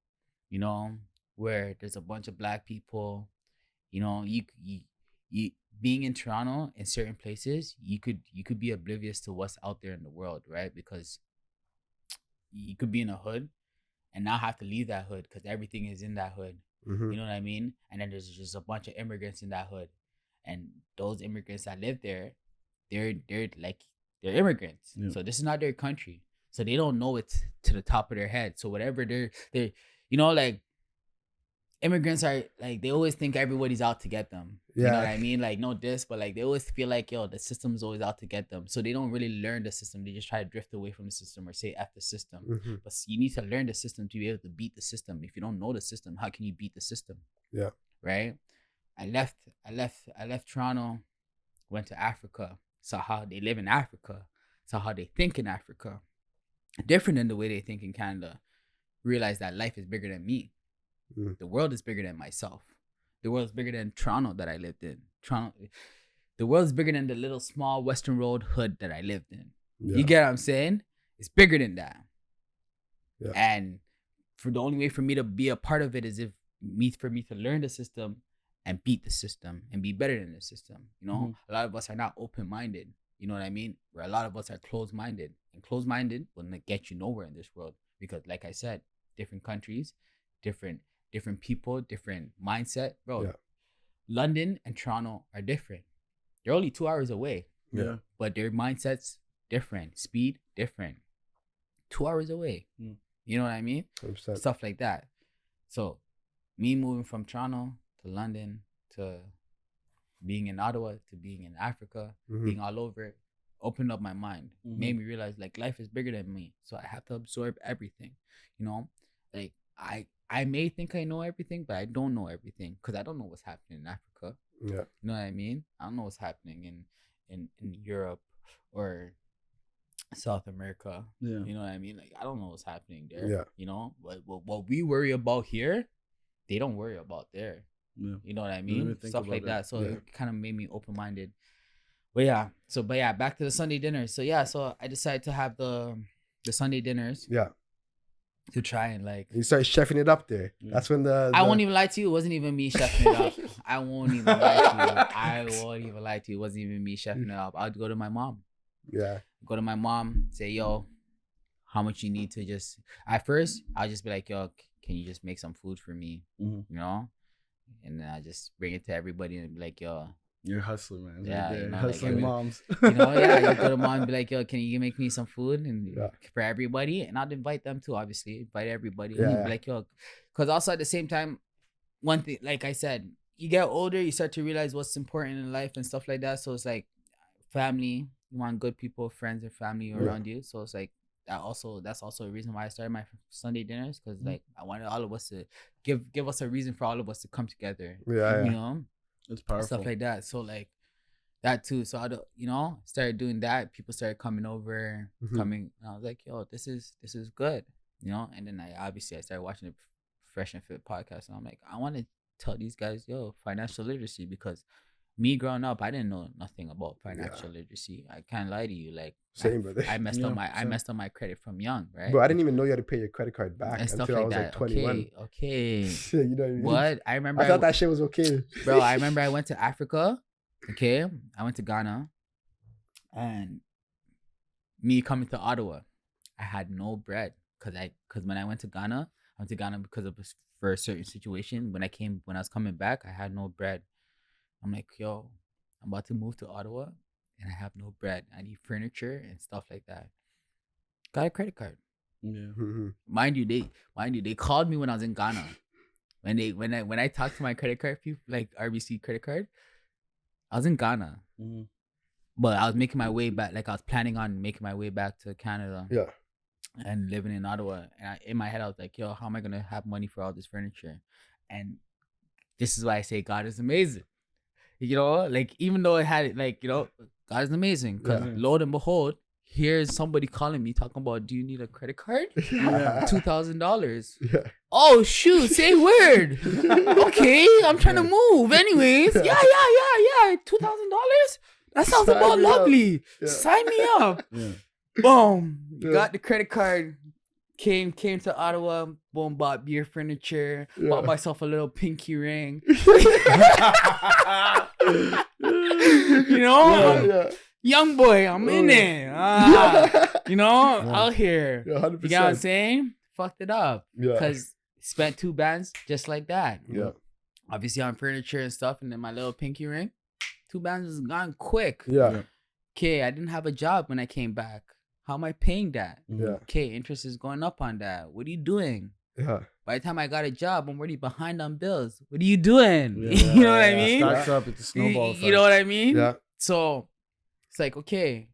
where there's a bunch of Black people. You being in Toronto in certain places, you could be oblivious to what's out there in the world, right? Because you could be in a hood and now have to leave that hood because everything is in that hood. Mm-hmm. You know what I mean? And then there's just a bunch of immigrants in that hood. And those immigrants that live there, they're immigrants. Yeah. So this is not their country. So they don't know it to the top of their head. So whatever they're like, immigrants are like, they always think everybody's out to get them. Yeah. You know what I mean? Like, no diss, but like they always feel like, the system's always out to get them. So they don't really learn the system. They just try to drift away from the system or say F the system. Mm-hmm. But you need to learn the system to be able to beat the system. If you don't know the system, how can you beat the system? Yeah. Right? I left Toronto, went to Africa, saw how they live in Africa, saw how they think in Africa. Different than the way they think in Canada. Realized that life is bigger than me. The world is bigger than myself. The world is bigger than Toronto that I lived in. The world is bigger than the little small Western Road hood that I lived in. Yeah. You get what I'm saying? It's bigger than that. Yeah. And for the only way for me to be a part of it is for me to learn the system and beat the system and be better than the system. A lot of us are not open-minded. You know what I mean? Where a lot of us are closed-minded. And closed-minded will not get you nowhere in this world. Because like I said, different countries, different people, different mindset, bro. Yeah. London and Toronto are different. They're only 2 hours away. Yeah. But their mindsets different, speed different. 2 hours away. You know what I mean? 100%. Stuff like that. So me moving from Toronto to London to being in Ottawa to being in Africa, being all over, opened up my mind, made me realize like life is bigger than me. So I have to absorb everything. You know, like I may think I know everything, but I don't know everything because I don't know what's happening in Africa. Yeah. You know what I mean? I don't know what's happening in Europe or South America. Yeah. You know what I mean? Like I don't know what's happening there. Yeah. You know, but what we worry about here, they don't worry about there. Yeah. You know what I mean? Stuff like that. So yeah. it kind of made me open-minded. But yeah, back to the Sunday dinners. So yeah, so I decided to have the Sunday dinners. Yeah. To try and like you started chefing it up there. That's when I won't even lie to you, it wasn't even me chefing it up. I won't even lie to you. It wasn't even me chefing it up. I'd go to my mom. Yeah. Go to my mom, say, yo, how much you need to just at first I'll just be like, yo, can you just make some food for me? You know? And then I just bring it to everybody and be like, yo. You're a hustler, man. Yeah, you know, hustling like moms. You know, yeah, you go to mom and be like, yo, can you make me some food and yeah. for everybody? And I'd invite them too, obviously. Invite everybody. Yeah, And be like, yo, because also at the same time, one thing, like I said, you get older, you start to realize what's important in life and stuff like that. So it's like family, you want good people, friends and family around you. So it's like that's also a reason why I started my Sunday dinners, because like I wanted all of us to give us a reason for all of us to come together. Yeah. You know? It's powerful. Stuff like that. So like that too. So I started doing that. People started coming over, coming. And I was like, yo, this is good. You know? And then I started watching the Fresh and Fit podcast, and I'm like, I want to tell these guys, yo, financial literacy, because me growing up, I didn't know nothing about financial literacy. I can't lie to you. Like same, brother. I messed up my credit from young, right? Bro, I didn't even know you had to pay your credit card back and until I was like 21. Okay. You know what I mean? What? I remember I thought that shit was okay. Bro, I remember I went to Africa. Okay. I went to Ghana. And me coming to Ottawa, I had no bread. Cause when I went to Ghana for a certain situation. When I was coming back, I had no bread. I'm like, yo, I'm about to move to Ottawa and I have no bread. I need furniture and stuff like that. Got a credit card. Yeah. Mind you, they called me when I was in Ghana. When I talked to my credit card people, like RBC credit card, I was in Ghana. But I was making my way back, like I was planning on making my way back to Canada. Yeah. And living in Ottawa. And in my head, I was like, yo, how am I going to have money for all this furniture? And this is why I say God is amazing. You know, like, even though it had, like, you know, God is amazing. Because lo and behold, here's somebody calling me talking about, do you need a credit card? $2,000. Yeah. Oh, shoot, say word. Okay, I'm trying to move. Anyways, yeah. $2,000? That sounds about lovely. Yeah. Sign me up. Yeah. Boom. Got the credit card. Came to Ottawa. Boom. Bought beer furniture. Bought myself a little pinky ring. You know, young boy, I'm in there. You know, out here. 100%. You know what I'm saying? Fucked it up. Because spent 2 bands just like that. Yeah. Obviously on furniture and stuff, and then my little pinky ring. 2 bands was gone quick. Yeah. Okay, I didn't have a job when I came back. How am I paying that? Yeah. Okay, interest is going up on that. What are you doing? Yeah. By the time I got a job, I'm already behind on bills. What are you doing? Yeah. You know what I mean? Stacks up, it's a snowball effect. You know what I mean? Yeah. So it's like, okay,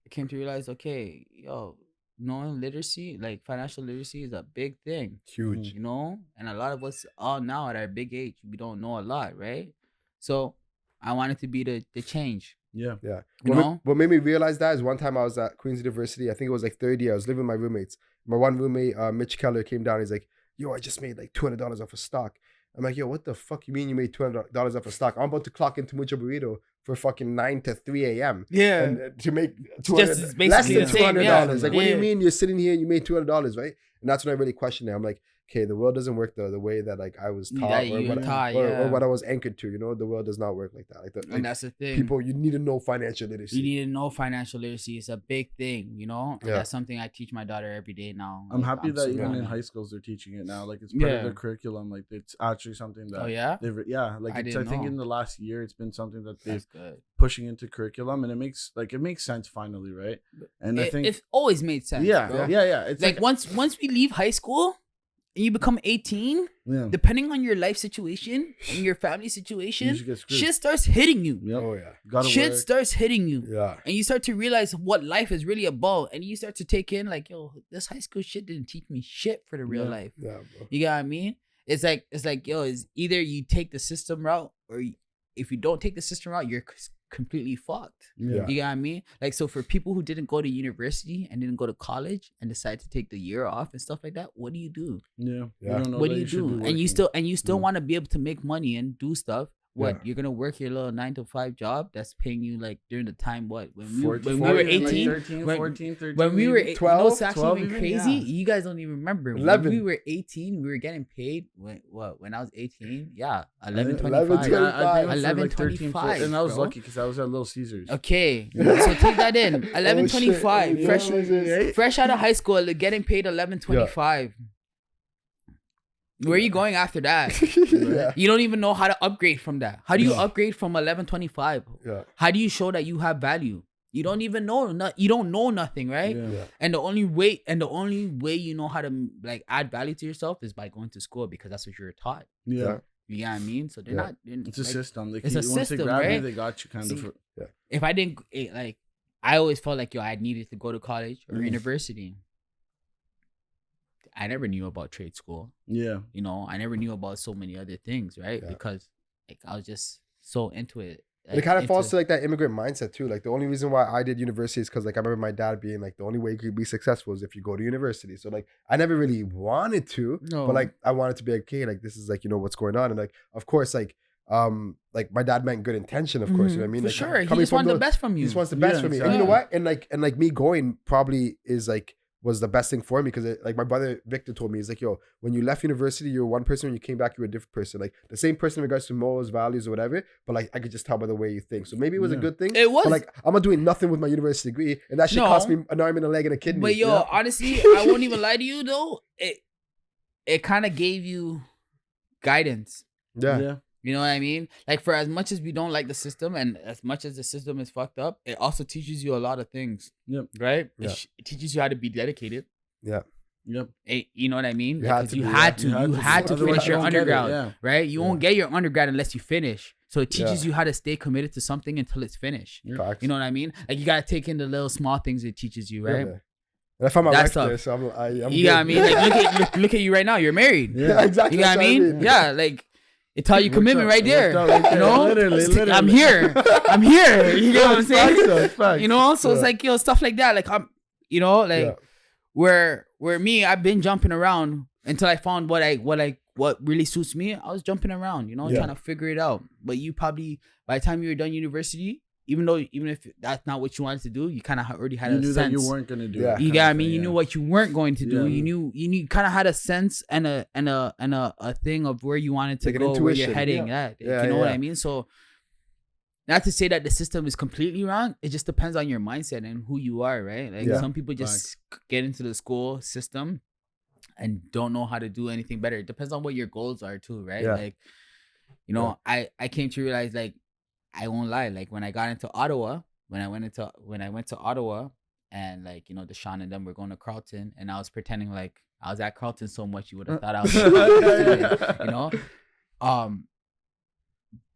I came to realize, okay, yo, knowing literacy, like financial literacy, is a big thing. Huge. You know? And a lot of us all now at our big age, we don't know a lot, right? So I wanted to be the change. Yeah. What made me realize that is one time I was at Queen's University. I think it was like third year. I was living with my roommates. My one roommate, Mitch Keller, came down. He's like, yo, I just made like $200 off of stock. I'm like, yo, what the fuck you mean you made $200 off of stock? I'm about to clock into Mucho Burrito for fucking 9 to 3 a.m. Yeah. And to make less than $200. Yeah. Like, what do you mean you're sitting here and you made $200, right? And that's when I really questioned it. I'm like, okay, the world doesn't work the way that like I was taught, or what I was anchored to. You know, the world does not work like that. And that's the thing. People, you need to know financial literacy. You need to know financial literacy. It's a big thing, you know. And that's something I teach my daughter every day now. I'm happy that even in high schools they're teaching it now. Like it's part of their curriculum. Like it's actually something that. Oh yeah. Like I think in the last year it's been something that they've good. Pushing into curriculum, and it makes sense finally, right? And I think it's always made sense. Yeah. It's like once we leave high school and you become 18, depending on your life situation and your family situation, shit starts hitting you. Yep. Oh yeah, shit starts hitting you. Yeah, and you start to realize what life is really about, and you start to take in like, yo, this high school shit didn't teach me shit for the real life. Yeah, bro. You get what I mean? It's like yo, it's either you take the system route, or if you don't take the system route, you're completely fucked. Yeah. You get what I mean? Like, so for people who didn't go to university and didn't go to college and decide to take the year off and stuff like that, what do you do? Yeah. What do you do? And you still want to be able to make money and do stuff. What, you're gonna work your little 9-to-5 job that's paying you like during the time when we were 18, like 13, 14, 13, when we were 12, you know, it's actually 12 even even, crazy. You guys don't even remember. 11. When we were 18, we were getting paid when I was 18, 11.25. 11.25, and I was lucky because I was at Little Caesars. Okay, so take that in. 11.25, fresh out of high school, getting paid 11.25. Where are you going after that? You don't even know how to upgrade from that. How do you upgrade from 11.25? How do you show that you have value? You don't even know. You don't know nothing, right? And the only way you know how to like add value to yourself is by going to school, because that's what you're taught. You know what I mean? So they're not. It's a system. It's a system, they grab right? you, they got you kind of. If I didn't like, I always felt like I needed to go to college or university. I never knew about trade school. You know, I never knew about so many other things, right? Because like I was just so into it. Like, it kind of falls to like that immigrant mindset too. Like the only reason why I did university is because like I remember my dad being like, the only way you could be successful is if you go to university. So like I never really wanted to, but like I wanted to be like, okay, like this is like, you know, what's going on. And like, of course, like my dad meant good intention, of course. You know what I mean? For like, sure. He just wanted the best from you. He just wants the best from me. And you know what? And like me going probably was the best thing for me, because like my brother Victor told me, he's like, yo, when you left university, you were one person. When you came back, you were a different person. Like the same person in regards to morals, values, or whatever. But like I could just tell by the way you think. So maybe it was a good thing. It was. But like I'm not doing nothing with my university degree, and that shit cost me an arm and a leg and a kidney. But yo, honestly, I won't even lie to you though. It kind of gave you guidance. Yeah. You know what I mean? Like, for as much as we don't like the system, and as much as the system is fucked up, it also teaches you a lot of things. Right? Yeah. It teaches you how to be dedicated. Yeah. You know what I mean? You Because had you had to finish your undergrad, right? You won't get your undergrad unless you finish. So it teaches you how to stay committed to something until it's finished. You know what I mean? Like, you gotta take in the little small things it teaches you, right? And I found my wife there, so I'm you know what I mean? Like, look at you right now. You're married. Yeah, exactly. You know what I mean? Yeah, like. It taught you commitment right there. You know, literally. I'm here. You know what I'm saying? You know, so it's like, yo, stuff like that. Like you know, like where me, I've been jumping around until I found what really suits me. I was jumping around, you know, trying to figure it out. But you probably, by the time you were done university, even if that's not what you wanted to do, you kind of already had a sense. You knew that you weren't gonna do it. You got me. You knew what you weren't going to do. You knew kind of had a sense and a thing of where you wanted to go, where you're heading. You know what I mean? So, not to say that the system is completely wrong. It just depends on your mindset and who you are, right? Like some people just get into the school system and don't know how to do anything better. It depends on what your goals are too, right? Like, you know, I came to realize, like, I won't lie. Like, when I got into Ottawa, when I went to Ottawa, and like, you know, Deshaun and them were going to Carleton, and I was pretending like I was at Carleton so much you would have thought I was, you know.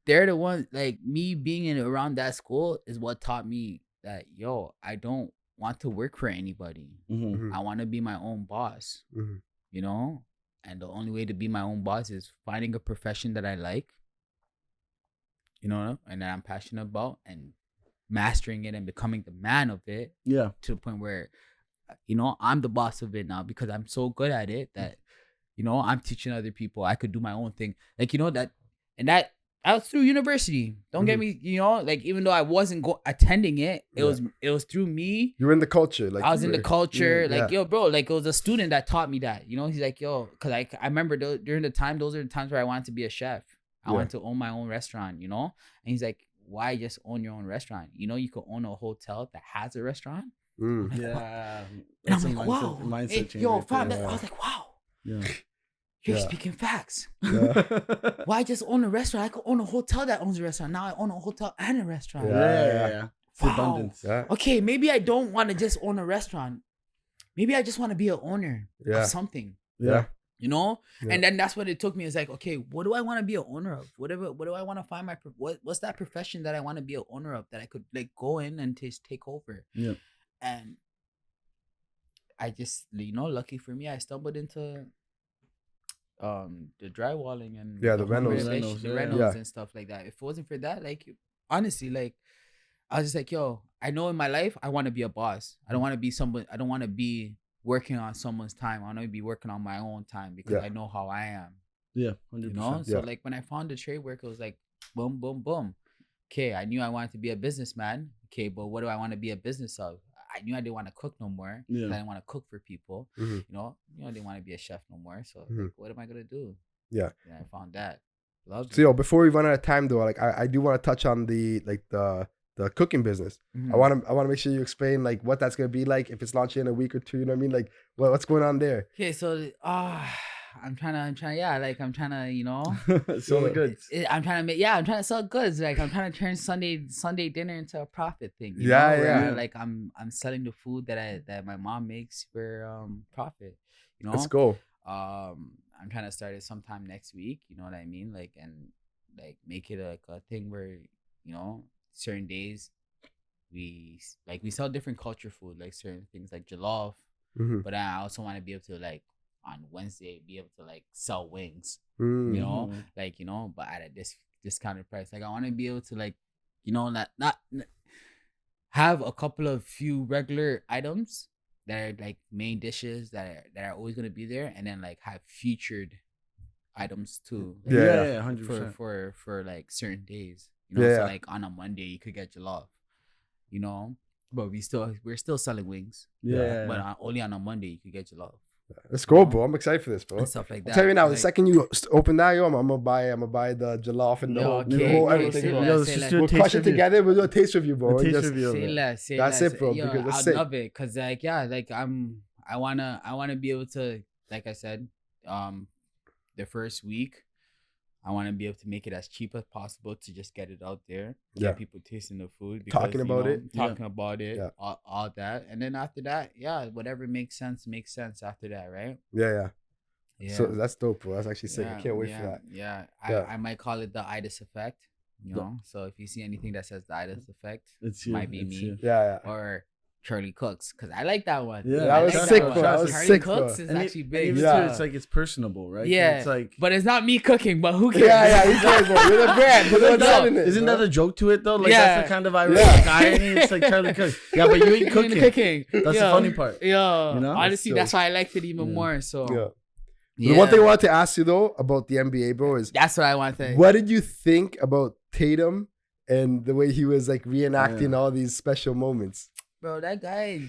They're the ones, like, me being around that school is what taught me that, yo, I don't want to work for anybody. I want to be my own boss. You know, and the only way to be my own boss is finding a profession that I like, you know, and that I'm passionate about, and mastering it and becoming the man of it. To the point where, you know, I'm the boss of it now, because I'm so good at it that, you know, I'm teaching other people. I could do my own thing. Like, you know, that I was through university. Don't get me, like even though I wasn't attending it, it was through me. You were in the culture, like I was in the culture, yo, bro. Like it was a student that taught me that. He's like, yo, because I remember during the time, those are the times where I wanted to be a chef. I wanted to own my own restaurant, and he's like, why just own your own restaurant? You could own a hotel that has a restaurant. Like, yeah, and I'm like, wow, mindset yo, fam, I was like, wow, you're speaking facts. Why just own a restaurant? I could own a hotel that owns a restaurant. Now I own a hotel and a restaurant. Yeah. Wow. Abundance. Yeah. Okay, maybe I don't want to just own a restaurant. Maybe I just want to be an owner of something. Yeah. And then that's what it took me. It's like, okay, what do I want to be an owner of? What do I want to find what's that profession that I want to be an owner of that I could like go in and take over? Yeah. And I just, lucky for me, I stumbled into the drywalling and the rentals and stuff like that. If it wasn't for that, like honestly, like I was just like, yo, I know in my life I want to be a boss. I don't want to be I don't want to be working on someone's time. I want to be working on my own time because I know how I am. Yeah, 100%. So like when I found the trade work, it was like boom, boom, boom. Okay, I knew I wanted to be a businessman. Okay, but what do I want to be a business of? I knew I didn't want to cook no more. I didn't want to cook for people. I didn't want to be a chef no more. So like, what am I gonna do? Yeah. And I found that. Loved so yo, before we run out of time though, like I do want to touch on the cooking business. I want to make sure you explain like what that's gonna be like if it's launching in a week or two. You know what I mean? Like what's going on there? Okay, so I'm trying to sell the goods. I'm trying to sell goods. Like I'm trying to turn Sunday dinner into a profit thing. Like I'm selling the food that my mom makes for profit. Let's go. I'm trying to start it sometime next week. You know what I mean? Like and like make it like a thing where certain days we sell different culture food, like certain things like jollof. But I also want to be able to like on Wednesday be able to like sell wings, like but at a discounted price. Like I want to be able to like not have a couple of few regular items that are like main dishes that are always gonna be there, and then like have featured items too. Like, 100% for like certain days. So like on a Monday you could get jollof, but we're still selling wings. But only on a Monday you could get jollof. Let's go, bro. I'm excited for this, bro. And stuff like that. I'll tell you now, like, the second you open that, I'm gonna buy the jollof and the whole everything, bro. We'll crush it together. We'll do a taste review, bro. Say less. That's it, bro. Because that's I love it, cause like I wanna be able to, like I said, the first week, I want to be able to make it as cheap as possible to just get it out there, get people tasting the food, because, talking about it, all that, and then after that, whatever makes sense after that, right? Yeah. So that's dope, bro. That's actually sick. I can't wait for that. I might call it the Itis effect, So if you see anything that says the Itis effect, it might be me. You. Yeah. Or Charlie Cooks, because I like that one. Yeah, that was sick, bro. That was Charlie sick, Cooks bro. is actually big. It's like it's personable, right? Yeah, it's like, but it's not me cooking. But who cares? Yeah, who cares, bro? You're the brand. Isn't that a joke to it though? Like that's the kind of irony. It's like Charlie Cooks. Yeah, but you ain't cooking. That's the funny part. Honestly, that's why I liked it even more. So The one thing I wanted to ask you though about the NBA, bro, is that's what I want to. What did you think about Tatum and the way he was like reenacting all these special moments? Bro, that guy,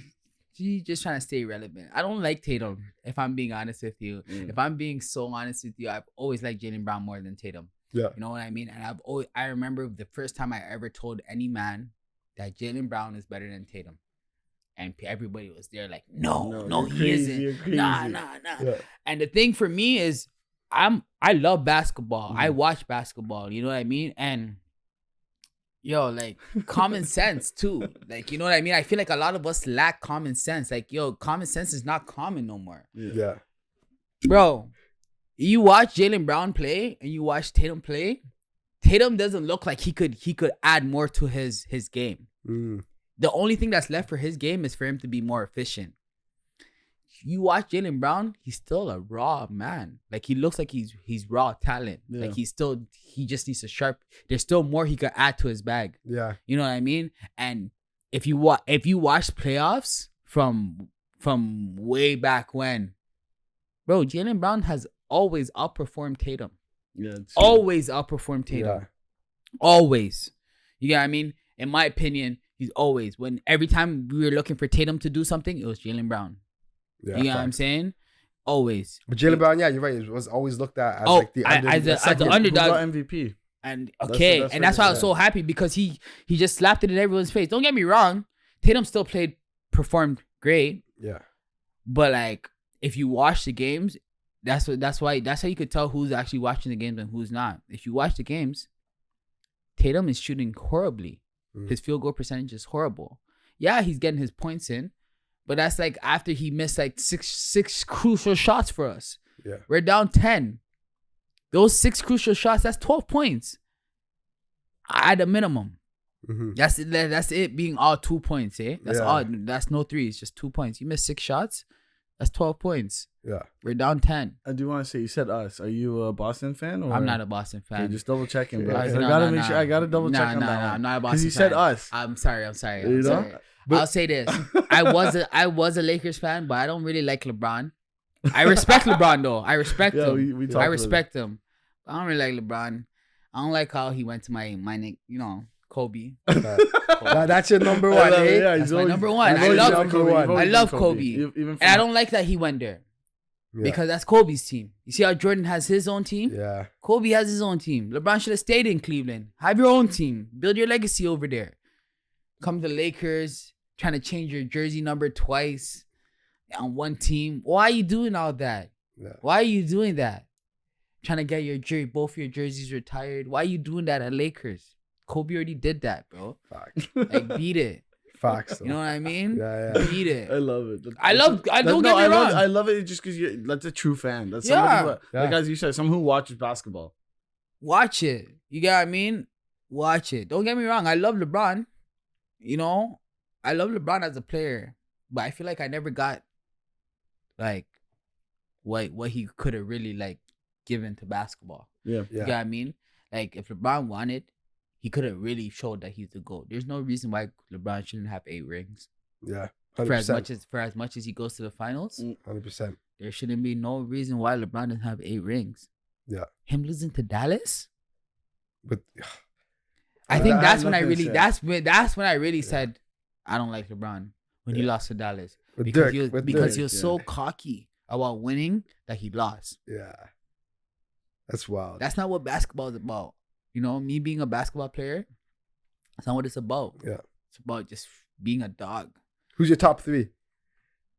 he just trying to stay relevant. I don't like Tatum, if I'm being honest with you. If I'm being so honest with you, I've always liked Jaylen Brown more than Tatum. Yeah. You know what I mean? And I remember the first time I ever told any man that Jaylen Brown is better than Tatum. And everybody was there like, no, he isn't. Nah. Yeah. And the thing for me is, I love basketball. I watch basketball. You know what I mean? And like common sense too. Like, you know what I mean? I feel like a lot of us lack common sense. Like, common sense is not common no more. Yeah. Bro, you watch Jaylen Brown play and you watch Tatum play. Tatum doesn't look like he could add more to his game. The only thing that's left for his game is for him to be more efficient. You watch Jaylen Brown, he's still a raw man. Like, he looks like he's raw talent. Yeah. Like, he just needs to there's still more he could add to his bag. Yeah. You know what I mean? And if you watch playoffs from way back when, bro, Jaylen Brown has always outperformed Tatum. Yeah. Always outperformed Tatum. Always. You get what I mean? In my opinion, he's always. When every time we were looking for Tatum to do something, it was Jaylen Brown. Yeah, you know what I'm saying? Always. But Jaylen Brown, yeah, you're right. It was always looked at as like the as the underdog. Who got MVP? And that's why I was so happy, because he just slapped it in everyone's face. Don't get me wrong, Tatum still performed great. Yeah. But like, if you watch the games, that's how you could tell who's actually watching the games and who's not. If you watch the games, Tatum is shooting horribly. His field goal percentage is horrible. Yeah, he's getting his points in, but that's like after he missed like six crucial shots for us. Yeah. We're down 10. Those 6 crucial shots, that's 12 points at a minimum. Mm-hmm. That's it being all 2 points, eh? That's all. That's no threes, just 2 points. You missed 6 shots, that's 12 points. Yeah. We're down 10. I do want to say, you said us. Are you a Boston fan? Or? I'm not a Boston fan. Okay, just double checking, bro. No, I gotta make sure. I gotta double check on that. I'm not a Boston fan. Because you said us. I'm sorry. You sorry. know? I'll say this. I was a Lakers fan, but I don't really like LeBron. I respect LeBron though. I respect him. I respect him. I don't really like LeBron. I don't like how he went to my Kobe. That's your number one, eh? Yeah, that's my number one. I love Kobe. And I don't like that he went there. Yeah. Because that's Kobe's team. You see how Jordan has his own team? Yeah. Kobe has his own team. LeBron should have stayed in Cleveland. Have your own team. Build your legacy over there. Come to the Lakers, trying to change your jersey number twice on one team. Why are you doing all that? Yeah. Why are you doing that? Trying to get both your jerseys retired. Why are you doing that at Lakers? Kobe already did that, bro. Facts. Like, beat it. Facts. You know what I mean? Yeah. Beat it. I love it. Don't get me wrong. I love it just because that's a true fan. That's somebody who, like as you said, someone who watches basketball. Watch it. You get what I mean? Watch it. Don't get me wrong. I love LeBron. You know, I love LeBron as a player, but I feel like I never got like what he could have really like given to basketball. Yeah. You get what I mean? Like if LeBron wanted, he could have really showed that he's the GOAT. There's no reason why LeBron shouldn't have 8 rings. Yeah. 100%. For as much as he goes to the finals, 100%. There shouldn't be no reason why LeBron doesn't have 8 rings. Yeah. Him losing to Dallas? But I think that's when I really said I don't like LeBron when he lost to Dallas. Because he was so cocky about winning that he lost. Yeah. That's wild. That's not what basketball is about. You know, me being a basketball player, that's not what it's about. Yeah. It's about just being a dog. Who's your top 3?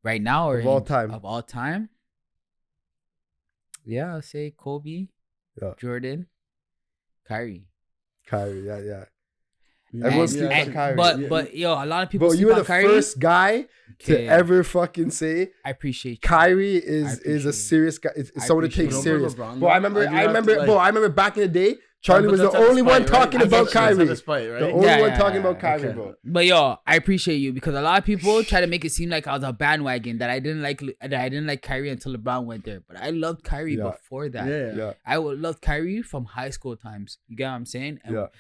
Right now or of all time? Of all time? Yeah, I'll say Kobe, Jordan, Kyrie. Yeah. Everyone sleeps on Kyrie. But yo, a lot of people sleep you were on the Kyrie. first guy to ever fucking say I appreciate you. Kyrie is a serious guy. It's someone to take serious. Bro, I remember back in the day, Charlie was the only one talking about Kyrie. The only one talking about Kyrie, bro. But yo, I appreciate you because a lot of people try to make it seem like I was a bandwagon that I didn't like Kyrie until LeBron went there. But I loved Kyrie before that. Yeah. I would love Kyrie from high school times. You get what I'm saying?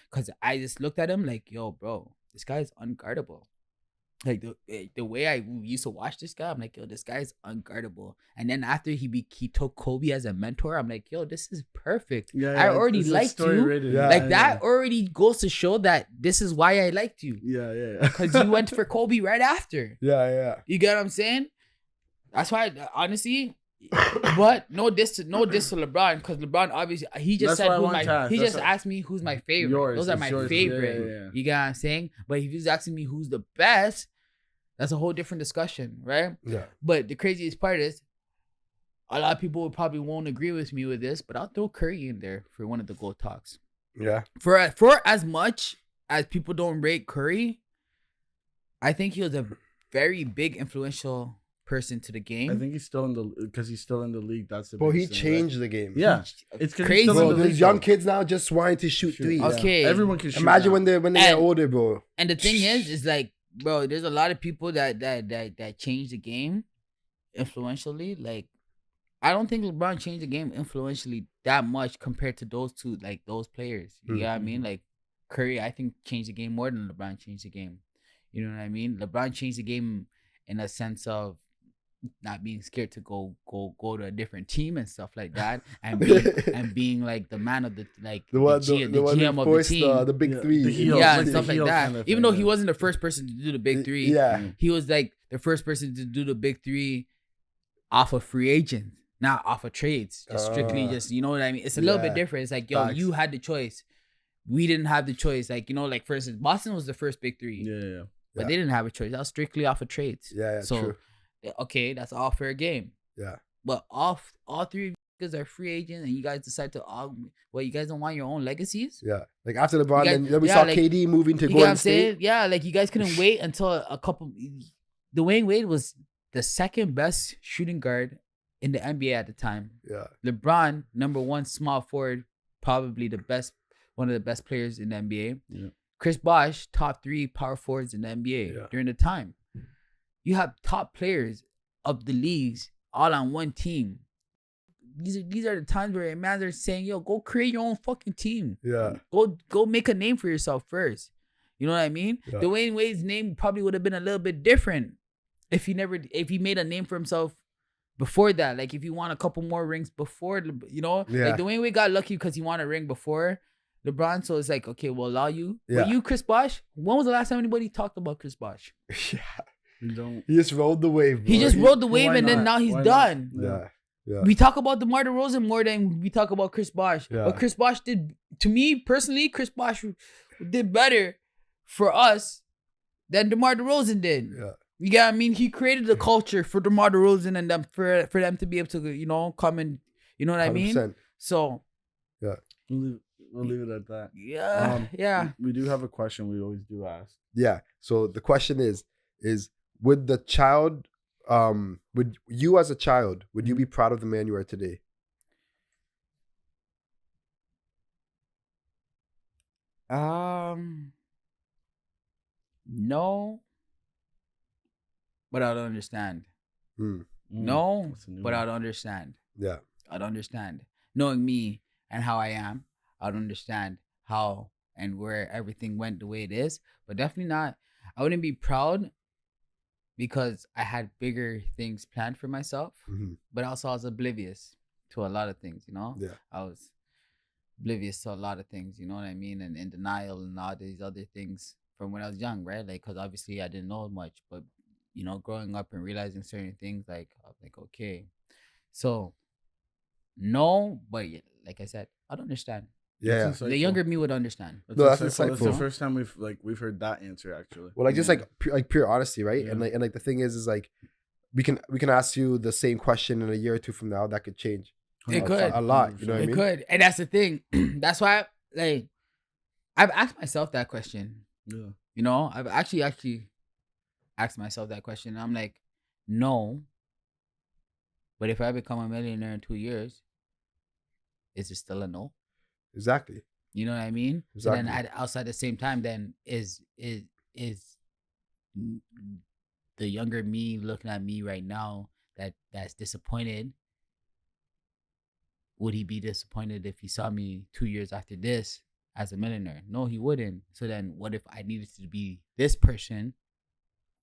Because I just looked at him like, yo, bro, this guy is unguardable. Like the way I used to watch this guy, I'm like, yo, this guy is unguardable. And then after he took Kobe as a mentor, I'm like, yo, this is perfect. I already liked you. That already goes to show that this is why I liked you. Yeah. Because you went for Kobe right after. Yeah. You get what I'm saying? That's why, honestly. But no diss to LeBron because LeBron obviously he just said asked me who's my favorite. Those are my favorite. Yeah. You get what I'm saying? But if he's asking me who's the best, that's a whole different discussion, right? Yeah. But the craziest part is a lot of people probably won't agree with me with this, but I'll throw Curry in there for one of the GOAT talks. Yeah. For as much as people don't rate Curry, I think he was a very big influential person to the game. I think he's still in the league. That's the. But he changed the game. Yeah, it's crazy. Bro, there's young kids now just wanting to shoot threes. Okay, everyone can shoot. Imagine when they get older, bro. And the thing is like, bro, there's a lot of people that changed the game influentially. Like, I don't think LeBron changed the game influentially that much compared to those two, like those players. You know what I mean? Like Curry, I think changed the game more than LeBron changed the game. You know what I mean? LeBron changed the game in a sense of not being scared to go to a different team and stuff like that, and being like the man of the GM of the team, the big three, and stuff like that. Kind of even though he wasn't the first person to do the big three, he was like the first person to do the big three off of free agents, not off of trades, just strictly just, you know what I mean? It's a little bit different. It's like, yo, you had the choice. We didn't have the choice. Like, you know, like for instance, Boston was the first big three. Yeah. But they didn't have a choice. That was strictly off of trades. Yeah, so, true. Okay, that's all fair game. Yeah. But all three of you guys are free agents, and you guys decide to, you guys don't want your own legacies? Yeah. Like after LeBron, then we saw KD moving to Golden State. Yeah, like you guys couldn't wait until a couple. Dwayne Wade was the second best shooting guard in the NBA at the time. Yeah. LeBron, number one small forward, probably one of the best players in the NBA. Yeah. Chris Bosh, top 3 power forwards in the NBA during the time. You have top players of the leagues all on one team. These are the times where man are saying, yo, go create your own fucking team. Yeah. Go make a name for yourself first. You know what I mean? Yeah. Dwayne Wade's name probably would have been a little bit different if he made a name for himself before that. Like if he won a couple more rings before, you know? Like Dwayne Wade got lucky because he won a ring before LeBron, so it's like, okay, we'll allow you. Yeah. But you, Chris Bosh, when was the last time anybody talked about Chris Bosh? He just rode the wave, bro. He just rode the wave, and then now he's done. Yeah. We talk about DeMar DeRozan more than we talk about Chris Bosh. Yeah. But Chris Bosh did, to me personally, Chris Bosh did better for us than DeMar DeRozan did. Yeah. You get what I mean? He created the culture for DeMar DeRozan and them for them to be able to, you know, come and, you know what 100%. I mean? So, yeah. We'll leave it at that. Yeah. We do have a question we always do ask. Yeah. So the question is would the child, would you as a child, would you be proud of the man you are today? No. But I don't understand. No, but I don't understand. Yeah. I don't understand. Knowing me and how I am, I don't understand how and where everything went the way it is. But definitely not. I wouldn't be proud because I had bigger things planned for myself. Mm-hmm. But also I was oblivious to a lot of things, you know? Yeah. I was oblivious to a lot of things, you know what I mean? And in denial and all these other things from when I was young, right? Like, because obviously I didn't know much. But, you know, growing up and realizing certain things, like, I was like, okay. So, no, but like I said, I don't understand. Yeah, the younger me would understand. That's insightful. That's the first time we've heard that answer actually. Well, like just like pure honesty, right? Yeah. And like the thing is like we can ask you the same question in a year or two from now. That could change. It could a lot. You know what I mean? It could, and that's the thing. That's why I've asked myself that question. Yeah. You know, I've actually asked myself that question. And I'm like, no. But if I become a millionaire in 2 years, is it still a no? Exactly. You know what I mean? Exactly. So then outside the same time, then is the younger me looking at me right now that's disappointed? Would he be disappointed if he saw me 2 years after this as a millionaire? No, he wouldn't. So then what if I needed to be this person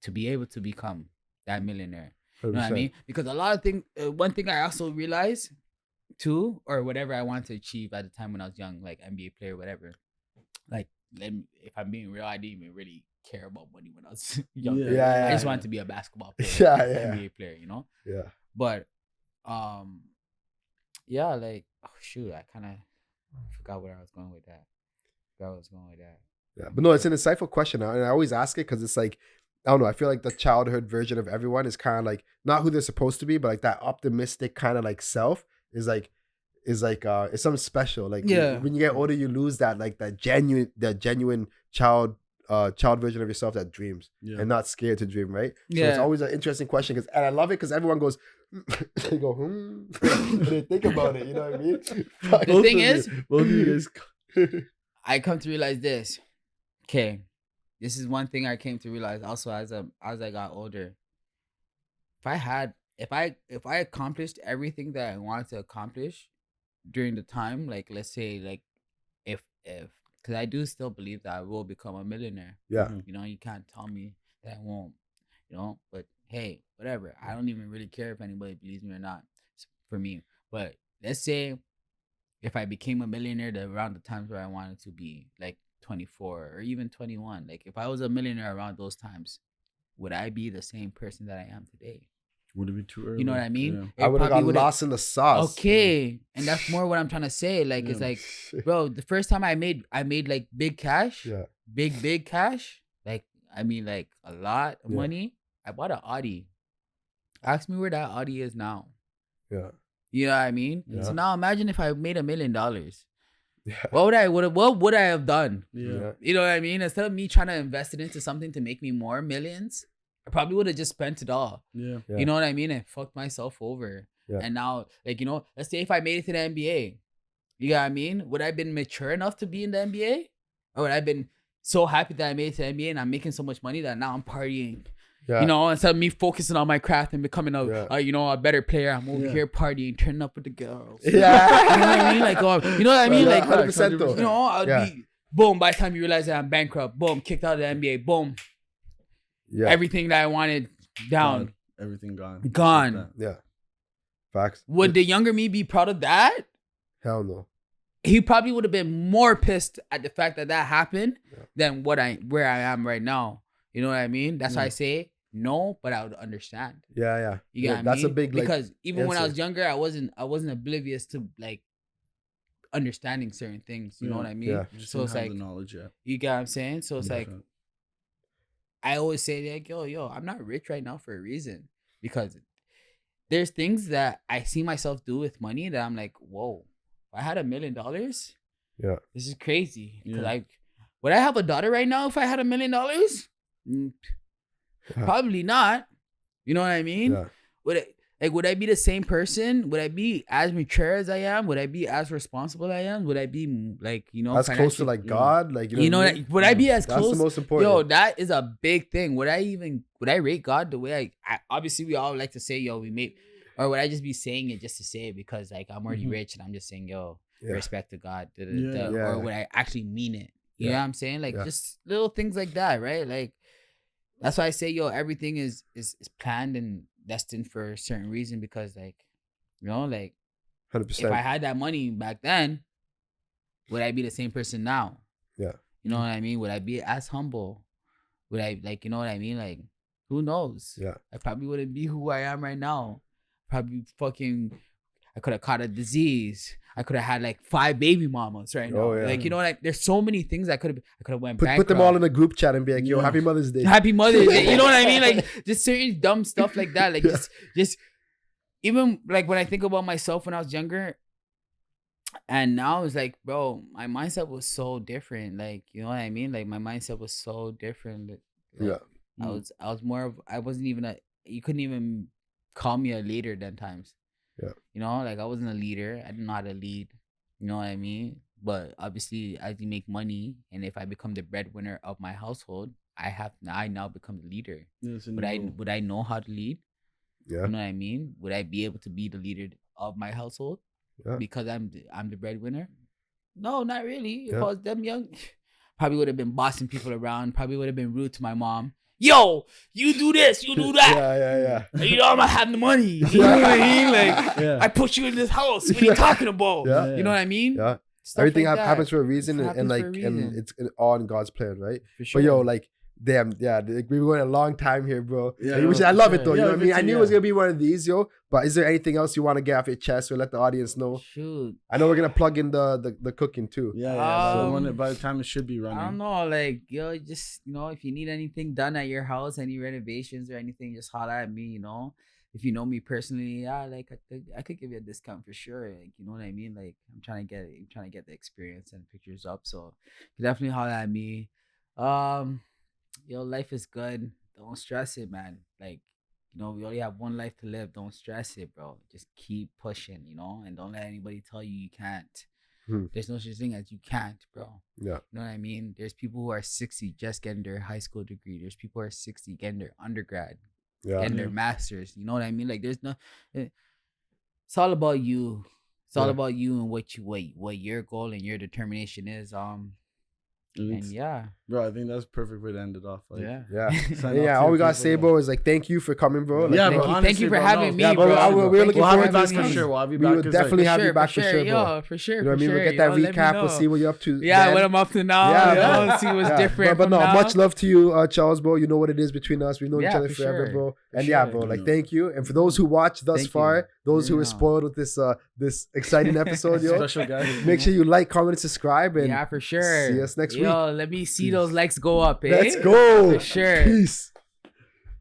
to be able to become that millionaire? 100%. You know what I mean? Because a lot of things, one thing I also realized too, or whatever I wanted to achieve at the time when I was young, like NBA player, whatever. Like, if I'm being real, I didn't even really care about money when I was younger. Yeah, I just wanted to be a basketball player, NBA player, you know? Yeah. But, yeah, like, oh shoot, I kind of forgot where I was going with that. Yeah, but no, it's an insightful question, and I always ask it because it's like, I don't know, I feel like the childhood version of everyone is kind of like not who they're supposed to be, but like that optimistic kind of like self is like it's something special. Like when you get older, you lose that like that genuine child version of yourself that dreams and not scared to dream, right? So it's always an interesting question and I love it because everyone goes they go and they think about it, you know what I mean? The thing is, both of you guys I come to realize this. Okay, this is one thing I came to realize also as I got older. If I accomplished everything that I wanted to accomplish during the time, like let's say like if because I do still believe that I will become a millionaire. Yeah. You know, you can't tell me that I won't, you know, but hey, whatever. I don't even really care if anybody believes me or not. It's for me. But let's say if I became a millionaire around the times where I wanted to be, like 24 or even 21, like if I was a millionaire around those times, would I be the same person that I am today? Would it be too early? You know what I mean? Yeah. I would have got lost in the sauce. Okay, and that's more what I'm trying to say. Like it's like, bro, the first time I made like big cash, big cash. Like I mean, like a lot of money. I bought an Audi. Ask me where that Audi is now. Yeah. You know what I mean? Yeah. So now imagine if I made $1 million. Yeah. What would I have done? Yeah. You know what I mean? Instead of me trying to invest it into something to make me more millions, I probably would have just spent it all. Yeah. You know what I mean? And fucked myself over. Yeah. And now, like, you know, let's say if I made it to the NBA, you know what I mean? Would I have been mature enough to be in the NBA? Or would I have been so happy that I made it to the NBA and I'm making so much money that now I'm partying? Yeah. You know, instead of me focusing on my craft and becoming a better player, I'm over here partying, turning up with the girls. Yeah. You know what I mean? Like, you know what I mean? Like, 100% though. You know, I'll be, boom, by the time you realize that I'm bankrupt, boom, kicked out of the NBA, boom. Yeah. Everything that I wanted down. Everything gone. Gone. Yeah. Facts. Would the younger me be proud of that? Hell no. He probably would have been more pissed at the fact that happened than where I am right now. You know what I mean? That's why I say no, but I would understand. Yeah. You get what I mean? That's a big because even when I was younger, I wasn't oblivious to like understanding certain things. You know what I mean? Yeah. So it's like the knowledge. You get what I'm saying? So it's like I always say like, yo, I'm not rich right now for a reason, because there's things that I see myself do with money that I'm like, whoa, if I had $1 million, this is crazy. Yeah. Would I have a daughter right now if I had $1 million? Probably not. You know what I mean? Yeah. Would I be the same person? Would I be as mature as I am? Would I be as responsible as I am? Would I be like, you know, as close to like God? Like, you know would I be as close? That's the most important. Yo, that is a big thing. Would I rate God the way I obviously we all like to say, yo, or would I just be saying it just to say it because like I'm already rich and I'm just saying, yo, respect to God, or would I actually mean it? You know what I'm saying? Like just little things like that, right? Like that's why I say, yo, everything is planned and destined for a certain reason, because like, you know, like 100%. If I had that money back then, would I be the same person now? Yeah. You know what I mean? Would I be as humble? Would I, like, you know what I mean? Like, who knows? Yeah. I probably wouldn't be who I am right now. Probably I could have caught a disease. I could have had like 5 baby mamas right now. Like, you know, like there's so many things I could have went back. Put them all in a group chat and be like, yo, happy Mother's Day. Happy Mother's Day. You know what I mean? Like just certain dumb stuff like that. Like just even like when I think about myself when I was younger and now it's like, bro, my mindset was so different. Like, you know what I mean? Like my mindset was so different. Like, I was more of, I wasn't even you couldn't even call me a leader then times. Yeah. You know, like I wasn't a leader. I didn't know how to lead. You know what I mean? But obviously, as you make money, and if I become the breadwinner of my household, I now become the leader. Would I know how to lead? Yeah. You know what I mean? Would I be able to be the leader of my household? Yeah. Because I'm the breadwinner? No, not really. If I was them young, probably would have been bossing people around. Probably would have been rude to my mom. Yo, you do this, you do that. Yeah. You know, I'm not having the money. You know what I mean? Like, I put you in this house. What are you talking about? Yeah. You know what I mean? Yeah. Stuff Everything like happens for a reason, and it's all in God's plan, right? For sure. But yo, like, damn, like, we were going a long time here, bro. Yeah, which I love it though. You know what I mean? I knew it was gonna be one of these, yo. But is there anything else you want to get off your chest or let the audience know? Shoot. I know we're gonna plug in the cooking too. Yeah. By the time it should be running. I don't know, like, yo, just, you know, if you need anything done at your house, any renovations or anything, just holler at me. You know, if you know me personally, like I could give you a discount for sure. Like, you know what I mean? Like, I'm trying to get the experience and pictures up. So definitely holler at me. Yo, life is good. Don't stress it, man. Like, you know, we only have one life to live. Don't stress it, bro. Just keep pushing, you know, and don't let anybody tell you you can't. There's no such thing as you can't, bro. Yeah. You know what I mean? There's people who are 60 just getting their high school degree. There's people who are 60 getting their undergrad, getting their masters. You know what I mean? Like, there's no. It's all about you. It's all about you and what your goal and your determination is. And Bro, I think that's perfect way to end it off. Like, yeah. All we gotta say, bro, is like thank you for coming, bro. Like, thank you for having me, bro. We're looking forward to this for sure. We'll have you back. We will definitely have you back for sure, bro. Yo, for sure. You know what I mean? We'll get that recap. We'll see what you're up to. Yeah, what I'm up to now. Yeah, see what's different. But no, much love to you, Charles, bro. You know what it is between us. We've known each other forever, bro. And bro, like thank you. And for those who watched thus far, those who were spoiled with this exciting episode, yo, special guys. Make sure you like, comment, and subscribe. And for sure. See us next week. Yo, let me see those likes go up. Let's go. For sure. Peace.